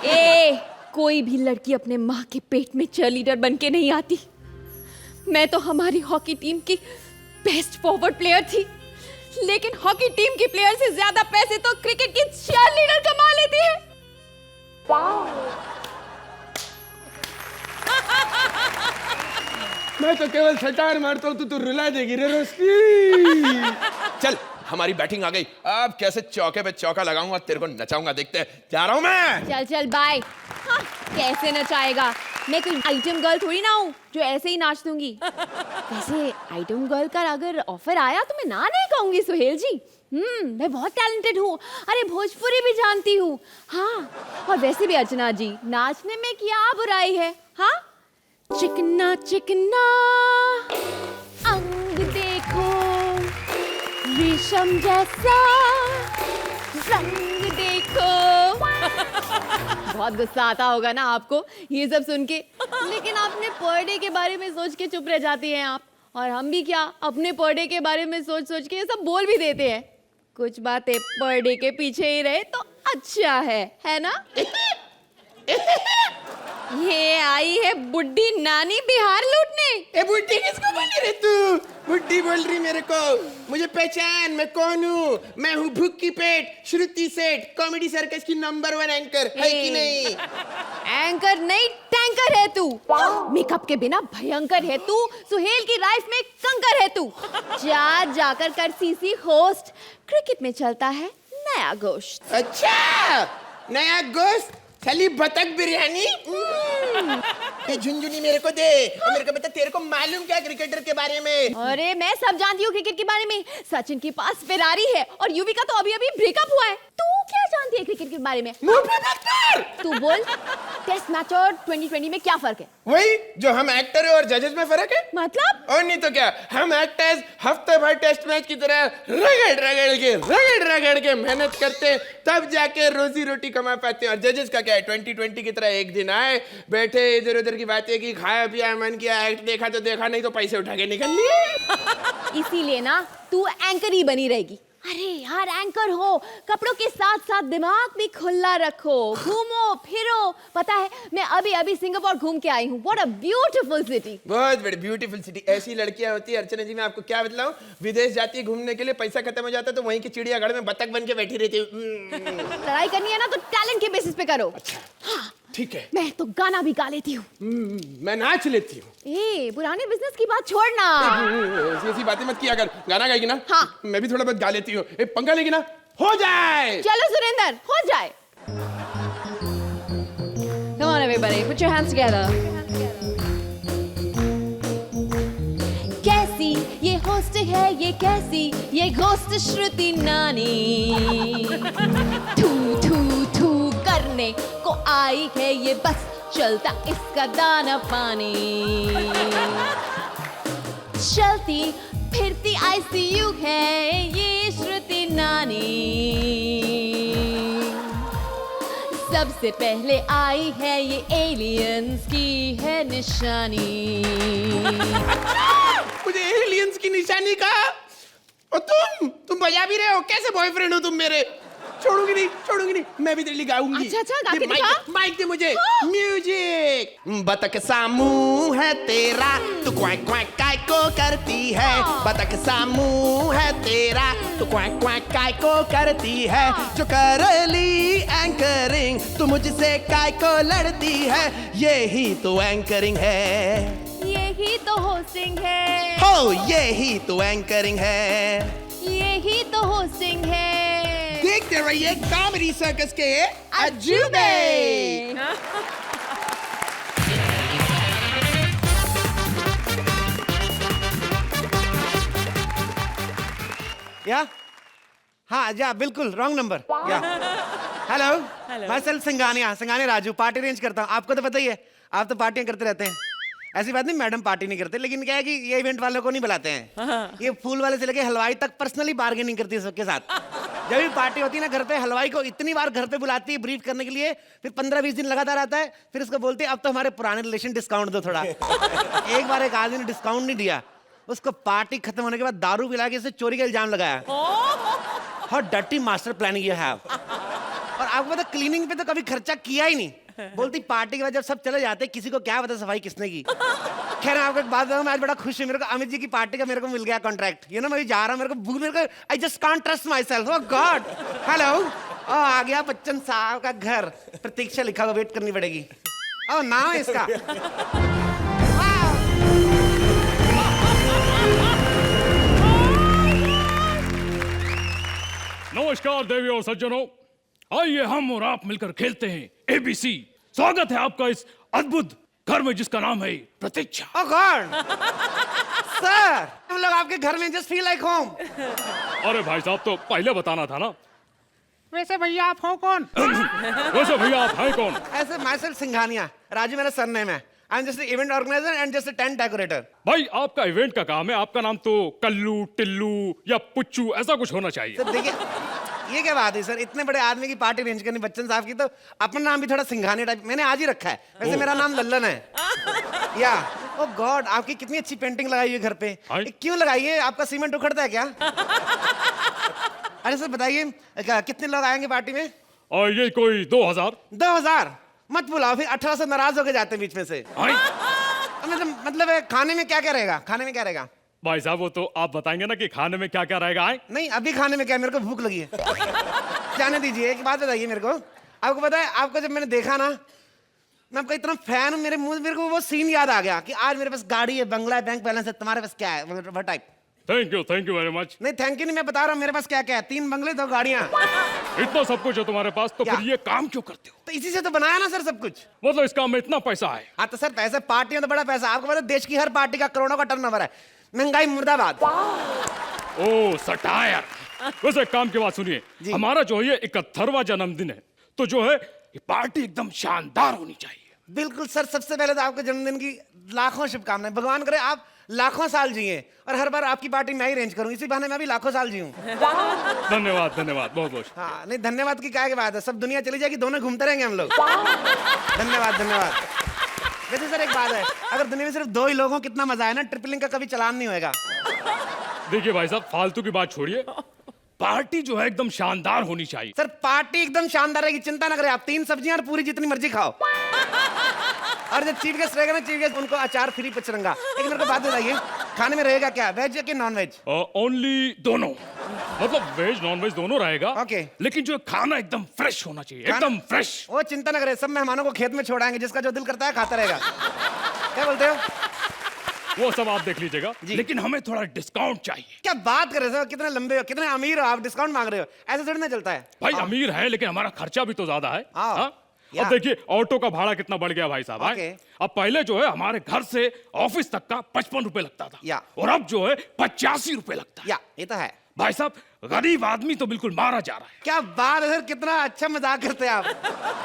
ए, कोई भी लड़की अपने माँ के पेट में चीयरलीडर बन के नहीं आती। मैं तो हमारी हॉकी टीम की बेस्ट फॉरवर्ड प्लेयर थी, लेकिन हॉकी टीम की प्लेयर से ज्यादा पैसे तो क्रिकेट की चीयरलीडर कमा लेती है। मैं तो केवल सटार मारता हूँ, तू रुला देगी रे रोशनी। चल हमारी बैटिंग आ गई, अब कैसे चौके पे चौका लगाऊंगा, तेरे को नचाऊंगा, देखते हैं। जा रहा हूं मैं। चल चल बाय। हाँ, कैसे नचाएगा? मैं कोई आइटम गर्ल थोड़ी ना हूँ जो ऐसे ही नाच दूंगी। वैसे आइटम गर्ल का अगर ऑफर आया तो मैं ना नहीं कहूंगी सुहेल जी। मैं बहुत टैलेंटेड हूँ, अरे भोजपुरी भी जानती हूँ। हाँ, और वैसे भी अर्चना जी, नाचने में क्या बुराई है? हाँ, चिकना चिकना अंग देखो, रेशम जैसा रंग देखो। बहुत गुस्सा आता होगा ना आपको ये सब सुन के, लेकिन आपने पर डे के बारे में सोच के चुप रह जाती हैं आप, और हम भी क्या अपने पर डे के बारे में सोच सोच के ये सब बोल भी देते हैं। कुछ बातें पर डे के पीछे ही रहे तो अच्छा है ना? ये आई है बुड्ढी नानी बिहार लूटने। ए बुड्ढी किसको बोल रही तू? बुड्ढी बोल रही मेरे को, मुझे पहचान, मैं कौन हूँ? मैं हूँ भूखी पेट श्रुति सेठ, कॉमेडी सर्कस की नंबर 1 एंकर, है कि नहीं? एंकर नहीं, टैंकर है तू। मेकअप के बिना भयंकर है तू, सुहेल की लाइफ में कंकर है तू। जा जाकर कर सीसी होस्ट, क्रिकेट में चलता है नया गोश्त। अच्छा नया गोश्त, चली बतख बिरयानी। ये झुनझुनी मेरे को दे और मेरे को बता, तेरे को मालूम क्या क्रिकेटर के बारे में? अरे मैं सब जानती हूँ क्रिकेट के बारे में। सचिन के पास फेरारी है और युवी का तो अभी अभी ब्रेकअप हुआ है। तू क्या जानती है क्रिकेट के बारे में? तू बोल, टेस्ट मैच और 2020 में क्या फर्क है? वही जो हम एक्टर है और जजेस में फर्क है। मतलब? और नहीं तो क्या, हम एक्टर्स हफ्ते भर टेस्ट मैच की तरह रगड़ रगड़ के मेहनत करते हैं, तब जाके रोजी रोटी कमा पाते हैं। और जजेस का क्या है, 2020 की तरह एक दिन आए, बैठे, इधर उधर की बातें की, खाया पिया, मन किया, एक्ट देखा तो देखा, नहीं तो पैसे उठा के निकल लिए। इसीलिए ना तू एंकर ही बनी रहेगी। अरे यार एंकर हो, कपड़ों के साथ साथ दिमाग भी खुला रखो, घूमो फिरो। पता है मैं अभी अभी सिंगापुर घूम के आई हूँ। What a beautiful city. बहुत बड़ी ब्यूटीफुल सिटी। ऐसी लड़कियां होती है अर्चना जी, मैं आपको क्या बतलाऊं, विदेश जाती है घूमने के लिए, पैसा खत्म हो जाता है तो वहीं की चिड़ियाघर में बतख बन के बैठी रहती है। लड़ाई करनी है ना तो टैलेंट के बेसिस पे करो। हाँ, ठीक है। मैं तो गाना भी गा लेती हूँ। मैं नाच लेती हूँ। ए पुराने बिजनेस की बात छोड़ना। ऐसी ऐसी बातें मत किया कर। गाना गाएगी ना? हाँ। मैं भी थोड़ा बहुत गा लेती हूँ। एक पंखा लेगी ना? हो जाए। चलो सुरेंद्र, हो जाए। Come on everybody, put your hands together. कैसी ये होस्ट है, ये कैसी ये घोस्ट श्रुति नानी। थू थू थू करने को आई है ये, बस चलता इसका दाना पानी। चलती फिरती ICU है ये श्रुति नानी। सबसे पहले आई है ये, एलियंस की है निशानी। मुझे एलियंस की निशानी का। और तुम बजा भी रहे हो? कैसे बॉयफ्रेंड हो तुम मेरे? छोड़ूंगी नहीं, मैं भी तेरे लिए गाऊंगी। अच्छा, गा के दे दिखा। माइक दे मुझे। म्यूजिक। बतख सा मुंह है तेरा, तू क्वैक क्वैक काय को करती है। बतख सा मुंह है तेरा, तू क्वैक क्वैक काय को करती है। जो कर ली एंकरिंग, तू मुझसे काय को लड़ती है। यही तो एंकरिंग है, यही तो होस्टिंग है, हो यही तो एंकरिंग है। यही तो होस्टिंग है। देखते रहिए कॉमेडी सर्कस के अजूबे। या हाँ जा बिल्कुल रॉन्ग नंबर। या हेलो, मैं self Singhania Raju, party arrange करता हूँ। आपको तो पता ही है, आप तो पार्टियां करते रहते हैं। ऐसी बात नहीं मैडम पार्टी नहीं करते, लेकिन क्या है कि ये इवेंट वालों को नहीं बुलाते हैं। ये फूल वाले से लेके हलवाई तक पर्सनली बार्गेनिंग करती है सबके साथ। जब भी पार्टी होती है ना घर पे, हलवाई को इतनी बार घर पे बुलाती है ब्रीफ करने के लिए, फिर 15-20 दिन लगातार आता है, फिर उसको बोलती है अब तो हमारे पुराने रिलेशन डिस्काउंट दो थोड़ा। एक बार एक आदमी ने डिस्काउंट नहीं दिया, उसको पार्टी खत्म होने के बाद दारू पिला के इसे चोरी का इल्जाम लगाया। How dirty master planning you have. और आपको पता क्लीनिंग पे तो कभी खर्चा किया ही नहीं। बोलती पार्टी के बाद जब सब चले जाते किसी को क्या पता सफाई किसने की। खैर आपको एक बात बताऊं, मैं आज बड़ा खुश हूं, मेरे को अमित जी की पार्टी का मेरे को मिल गया कॉन्ट्रैक्ट। यू नो मैं जा रहा हूं, मेरे को I just can't trust myself. Oh god. Hello, आ गया बच्चन साहब का घर, प्रतीक्षा लिखा हुआ, वेट करनी पड़ेगी। ओह नाम है इसका। नमस्कार देवी और सज्जनों, आइए हम और आप मिलकर खेलते हैं ABC। स्वागत है आपका इस अद्भुत घर में जिसका नाम है प्रतीक्षा। ओह गॉड सर, हम लोग आपके घर में जस्ट फील लाइक होम। अरे भाई साहब तो पहले बताना था ना। वैसे भैया आप हो कौन? वैसे भैया आप हैं कौन? ऐसे माई सेल्फ सिंघानिया, राजू मेरा सरनेम है। I am just event organiser and just tent decorator. भाई आपका इवेंट का काम है, आपका नाम तो कल्लू टिल्लू या पुच्चू ऐसा कुछ होना चाहिए। सर देखिए ये क्या बात है सर, इतने बड़े आदमी की पार्टी अरेंज करनी बच्चन साहब की, तो अपना नाम भी थोड़ा सिंघानिया टाइप मैंने आज ही रखा है। वैसे मेरा नाम लल्लन है। या ओ गॉड, आपकी कितनी अच्छी पेंटिंग लगाई है घर पे। ये क्यों लगाई है? आपका सीमेंट उखड़ता है क्या? अरे सर बताइए कितने लोग आएंगे पार्टी में? और ये कोई 2000। 2000 मत बुलाओ, फिर 1800 नाराज होके जाते हैं बीच में से। मतलब खाने में क्या क्या रहेगा? खाने में क्या रहेगा भाई साहब? वो तो आप बताएंगे ना कि खाने में क्या क्या रहेगा। आए नहीं, अभी खाने में क्या, मेरे को भूख लगी है। जाने दीजिए। एक बात बताइए मेरे को, आपको पता है आपको जब मैंने देखा ना, मैं आपका इतना फैन हूँ, मेरे को वो सीन याद आ गया कि आज मेरे पास गाड़ी है, बंगला है, बैंक बैलेंस है, तुम्हारे पास क्या है? वो type. Thank you very much. नहीं थैंक यू नहीं, मैं बता रहा हूँ मेरे पास क्या क्या है। 3 बंगले, 2 गाड़ियाँ। इतना सब कुछ है तुम्हारे पास, तो फिर ये काम क्यों करते हो? तो इसी से तो बनाया ना सर सब कुछ। मतलब इस काम में इतना पैसा है? हाँ तो सर पैसे, पार्टियां तो बड़ा पैसा। आपको पता है देश की हर पार्टी का करोड़ों का टर्नओवर है। महंगाई मुर्दाबाद। ओ सटायर। वैसे एक काम की बात सुनिए, हमारा जो है ये 71वां जन्मदिन है, तो जो है ये पार्टी एकदम शानदार होनी चाहिए। बिल्कुल सर, सबसे पहले तो आपके जन्मदिन की लाखों शुभकामनाएं। भगवान करे आप लाखों साल जिए और हर बार आपकी पार्टी मैं ही अरेंज करूं, इसी बहाने मैं भी लाखों साल जीऊं। धन्यवाद धन्यवाद बहुत बहुत। हाँ नहीं धन्यवाद की क्या बात है, सब दुनिया चली जाएगी, दोनों घूमते रहेंगे हम लोग। धन्यवाद धन्यवाद। वैसे सर एक बात है, अगर दुनिया में सिर्फ 2 ही लोगों कितना मजा है ना, ट्रिपलिंग का कभी चलान नहीं होएगा। देखिए भाई साहब फालतू की बात छोड़िए, पार्टी जो है एकदम शानदार होनी चाहिए। सर पार्टी एकदम शानदार रहेगी, चिंता ना करें आप। 3 सब्जियां और पूरी जितनी मर्जी खाओ। और जब चीफ गेस्ट रहेगा ना, चीफ गेस्ट उनको अचार फ्री पचरंगा। एक मेरे को बात बताइए, खाने में रहेगा क्या, वेज या कि नॉन वेज? ओनली दोनों, मतलब वेज नॉन वेज दोनों रहेगा। ओके। लेकिन जो खाना एकदम फ्रेश होना चाहिए, एकदम फ्रेश। वो चिंता ना करें, सब मेहमानों को खेत में छोड़ाएंगे, जिसका जो दिल करता है खाता रहेगा। क्या बोलते हो? वो सब आप देख लीजिएगा, लेकिन हमें थोड़ा डिस्काउंट चाहिए। क्या बात कर रहे हो, कितने लंबे हो, कितने अमीर हो आप, डिस्काउंट मांग रहे हो? ऐसे थोड़ी ना चलता है भाई। अमीर है लेकिन हमारा खर्चा भी तो ज्यादा है। हाँ। हाँ? अब देखिए ऑटो का भाड़ा कितना बढ़ गया भाई साहब। ओके। अब पहले जो है हमारे घर से ऑफिस तक का 55 रुपए लगता था, या। और अब जो है 85 रुपए लगता है। या ये तो है भाई साहब, गरीब आदमी तो बिल्कुल मारा जा रहा है। क्या बात है सर, कितना अच्छा मजाक करते हैं आप।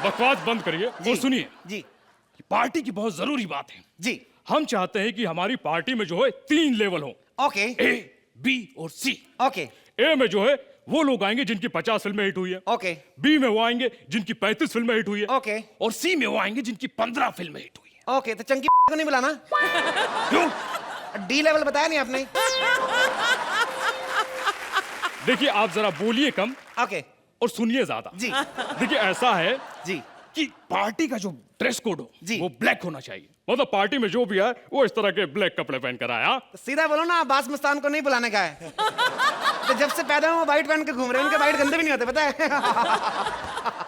बकवास बंद करिए, वो सुनिए। जी पार्टी की बहुत जरूरी बात है। जी। हम चाहते हैं कि हमारी पार्टी में जो है 3 लेवल हो, ओके ए, बी और सी। ओके ए में जो है वो लोग आएंगे जिनकी 50 फिल्में हिट हुई है। ओके बी में वो आएंगे जिनकी 35 फिल्में हिट हुई है। ओके और सी में वो आएंगे जिनकी 15 फिल्में हिट हुई है। ओके। तो चंकी को नहीं बुलाना? क्यों? डी लेवल बताया नहीं आपने? देखिए आप जरा बोलिए कम ओके और सुनिए ज्यादा। जी। देखिए ऐसा है जी कि पार्टी का जो ड्रेस कोड हो जी। वो ब्लैक होना चाहिए। मतलब पार्टी में जो भी है वो इस तरह के ब्लैक कपड़े पहन कर आया। तो सीधा बोलो ना, अब्बास मस्तान को नहीं बुलाने का है। तो जब से पैदा हुए वो वाइट पहन के घूम रहे हैं, उनके वाइट गंदे भी नहीं होते, पता है?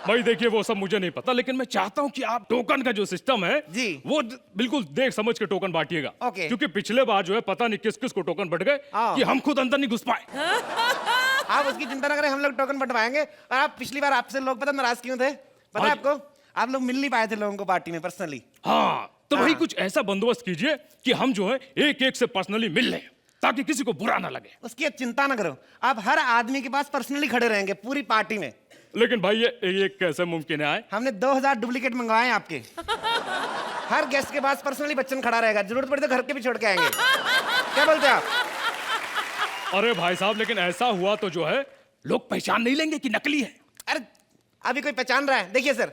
भाई देखिए वो सब मुझे नहीं पता, लेकिन मैं चाहता हूं कि आप टोकन का जो सिस्टम है जी। वो बिल्कुल देख समझ के टोकन बांटिएगा। ओके। क्योंकि पिछले बार जो है पता नहीं किस किस को टोकन बट गए हाँ। कि हम खुद अंदर नहीं घुस पाए। आप उसकी चिंता ना करें, हम लोग टोकन बंटवाएंगे। और आप पिछली बार आपसे लोग पता नाराज क्यों थे, पता है हाँ। आपको? आप लोग मिल नहीं पाए थे लोगों को पार्टी में पर्सनली। हाँ, तो हाँ। वही कुछ ऐसा बंदोबस्त कीजिए कि हम जो है एक एक से पर्सनली मिल लें, ताकि किसी को बुरा ना लगे। उसकी आप चिंता ना करो, आप हर आदमी के पास पर्सनली खड़े रहेंगे पूरी पार्टी में। लेकिन भाई ये कैसे मुमकिन है? हमने 2000 डुप्लीकेट मंगवाए हैं आपके। हर गेस्ट के पास पर्सनली बच्चन खड़ा रहेगा, जरूरत पड़े तो घर के भी छोड़ के आएंगे। क्या बोलते हैं आप? अरे भाई साहब, लेकिन ऐसा हुआ तो जो है लोग पहचान नहीं लेंगे कि नकली है। अरे अभी कोई पहचान रहा है? देखिए सर,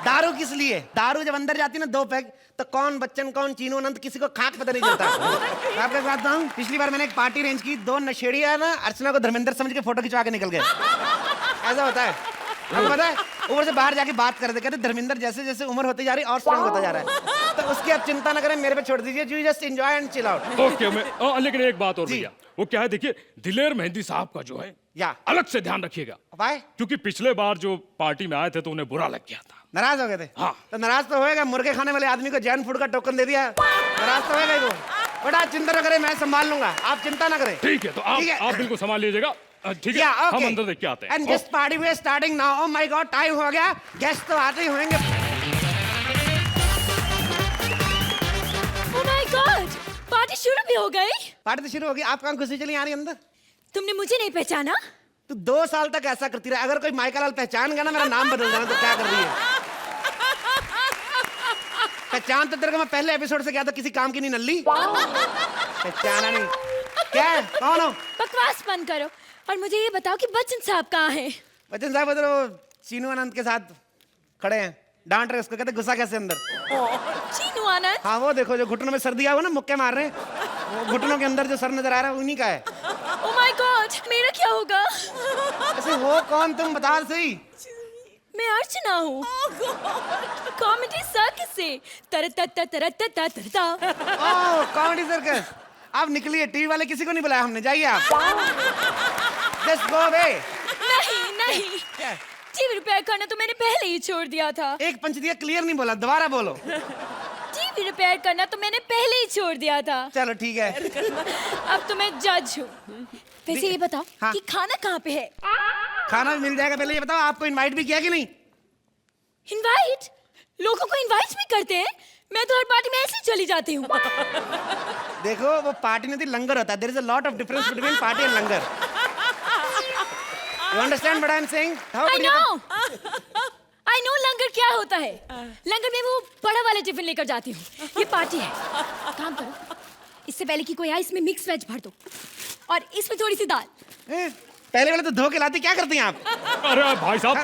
दारू किस लिए, दारू जब अंदर जाती है ना 2 पैक, तो कौन बच्चन कौन चीनू अनंत किसी को खाक पता नहीं चलता। मैं आपको एक बात बताऊं, पिछली बार मैंने एक पार्टी अरेंज की, 2 नशेड़ी है ना, अर्चना को धर्मेंद्र समझ के फोटो खिंचवा के निकल गए। ऐसा होता है, आपको पता है? ऊपर से बाहर जाके बात कर दे, कहते धर्मेंद्र जैसे जैसे उम्र होती जा रही और स्ट्रांग होता जा रहा है। तो उसकी आप चिंता ना करें, मेरे पे छोड़ दीजिए। You just enjoy and chill out. Okay लेकिन एक बात और जी। भैया, वो क्या है देखिए, दिलेर मेहंदी साहब का जो है या अलग से ध्यान रखिएगा, भाई क्योंकि पिछले बार जो पार्टी में आए थे तो उन्हें बुरा लग गया था। नाराज हो गए थे? हाँ। तो नाराज तो होएगा, मुर्गे खाने वाले आदमी को जैन फूड का टोकन दे दिया, नाराज तो होएगा ही वो। बट आप चिंता ना करें, मैं संभाल लूंगा, आप चिंता ना करें। ठीक है, तो ठीक है। आप बिल्कुल संभाल लीजिएगा। ठीक है, Yeah, हम okay. अंदर देख के आते हैं। And guest party we are starting now. Oh my God, time हो गया, गेस्ट तो आते ही होंगे। Oh my God! पार्टी शुरू भी हो गई? पार्टी तो शुरू हो गई, आप कहाँ घुसी चली आ रही अंदर? तुमने मुझे नहीं पहचाना? तू 2 साल तक ऐसा करती रहा, अगर कोई माइका लाल पहचान गया ना, मेरा नाम बदल देना। तो क्या कर रही है? पहचान तो तेरे को मैं पहले एपिसोड से क्या था, किसी काम की नहीं नल्ली। पहचाना नहीं? क्या है, कौन हो? बकवास बंद करो और मुझे ये बताओ कि बच्चन साहब कहाँ हैं? बच्चन साहब उधर वो चीनू आनंद के साथ खड़े हैं, डांट रहे उसको, कहते गुस्सा कैसे अंदर। चीनू आनंद? हाँ वो देखो, जो घुटनों में सर्दी हुआ ना, मुक्के मार रहे हैं, वो घुटनों के अंदर जो सर नजर आ रहा है उन्हीं का है। Oh my God! मेरा क्या होगा? ऐसे हो कौन तुम, बता सही। मैं अर्चना हूँ, कॉमेडी सर्कस से। ओह कॉमेडी सर्कस, आप निकलिए, टीवी वाले किसी को नहीं बुलाया हमने, जाइए आप। Just go away. नहीं टीवी रिपेयर करना तो मैंने पहले ही छोड़ दिया था। एक पंच दिया, क्लियर नहीं बोला, दोबारा बोलो। टीवी रिपेयर करना तो मैंने पहले ही छोड़ दिया था। चलो ठीक है। अब तो मैं जज हूँ। वैसे ये बताओ हाँ। कि खाना कहाँ पे है? खाना भी मिल जाएगा, पहले ये बताओ आपको इनवाइट भी किया कि नहीं? इनवाइट? लोगों को इनवाइट भी करते हैं? मैं तो हर पार्टी में ऐसे ही चली जाती हूँ। देखो वो पार्टी नहीं थी, लंगर होता है। There is a lot of difference between party and langar. You understand what I am saying? I know langar क्या होता है। लंगर में वो बड़ा वाला टिफिन लेकर जाती हूँ। ये पार्टी है, काम करो, इससे पहले कि कोई आए इसमें मिक्स वेज भर दो और इसमें थोड़ी सी दाल। पहले वाले तो धो के लाती, क्या करती हैं आप? अरे भाई साहब,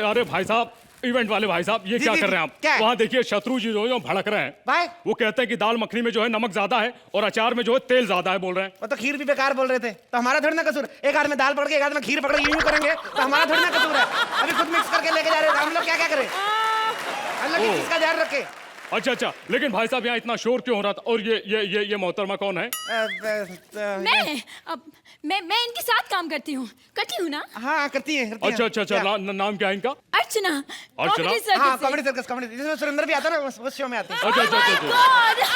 अरे भाई साहब, इवेंट वाले भाई साहब ये जी, क्या जी, कर रहे हैं जी, क्या आप? है? वहाँ देखिए शत्रु जी जो भड़क रहे हैं। भाई वो कहते हैं कि दाल मखनी में जो है नमक ज्यादा है और अचार में जो है तेल ज्यादा है, बोल रहे हैं। वो तो खीर भी बेकार बोल रहे थे, तो हमारा थोड़ी ना कसूर। एक हाथ में दाल पकड़ के एक हाथ में खीर पकड़ के यूं करेंगे तो हमारा थोड़ी ना कसूर है। अभी खुद मिक्स करके लेके जा रहे हैं, हम लोग क्या क्या करें? हम लोग इस चीज का ध्यान रखें। अच्छा अच्छा, लेकिन भाई साहब यहाँ इतना शोर क्यों हो रहा था? और ये मोहतरमा कौन है? मैं इनके साथ काम करती हूँ, करती हूँ ना। हाँ करती हैं। अच्छा अच्छा अच्छा, नाम क्या है इनका? अर्चना। अर्चना? कॉमेडी सर्कस हाँ से। कॉमेडी सर्कस, कॉमेडी जिसमें सुरेंद्र भी आता है ना, उस शो में आते हैं। अच्छा अच्छा अच्छा अच्छा।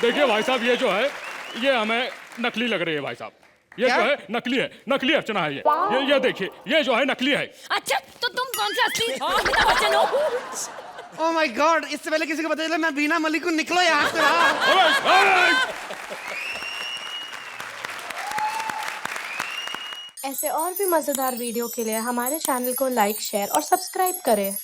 देखिए भाई साहब ये जो है ये हमें नकली लग रही है भाई साहब। ये क्या? जो है नकली अर्चना है ये देखिए ये जो है नकली है। अच्छा तो तुम कौन सा असली अमिताभ बच्चन हो? ओह माय गॉड, इससे पहले किसी को पता चला मैं बीना मलिक को निकलो यहाँ से बाहर। ऐसे और भी मजेदार वीडियो के लिए हमारे चैनल को लाइक, शेयर और सब्सक्राइब करें।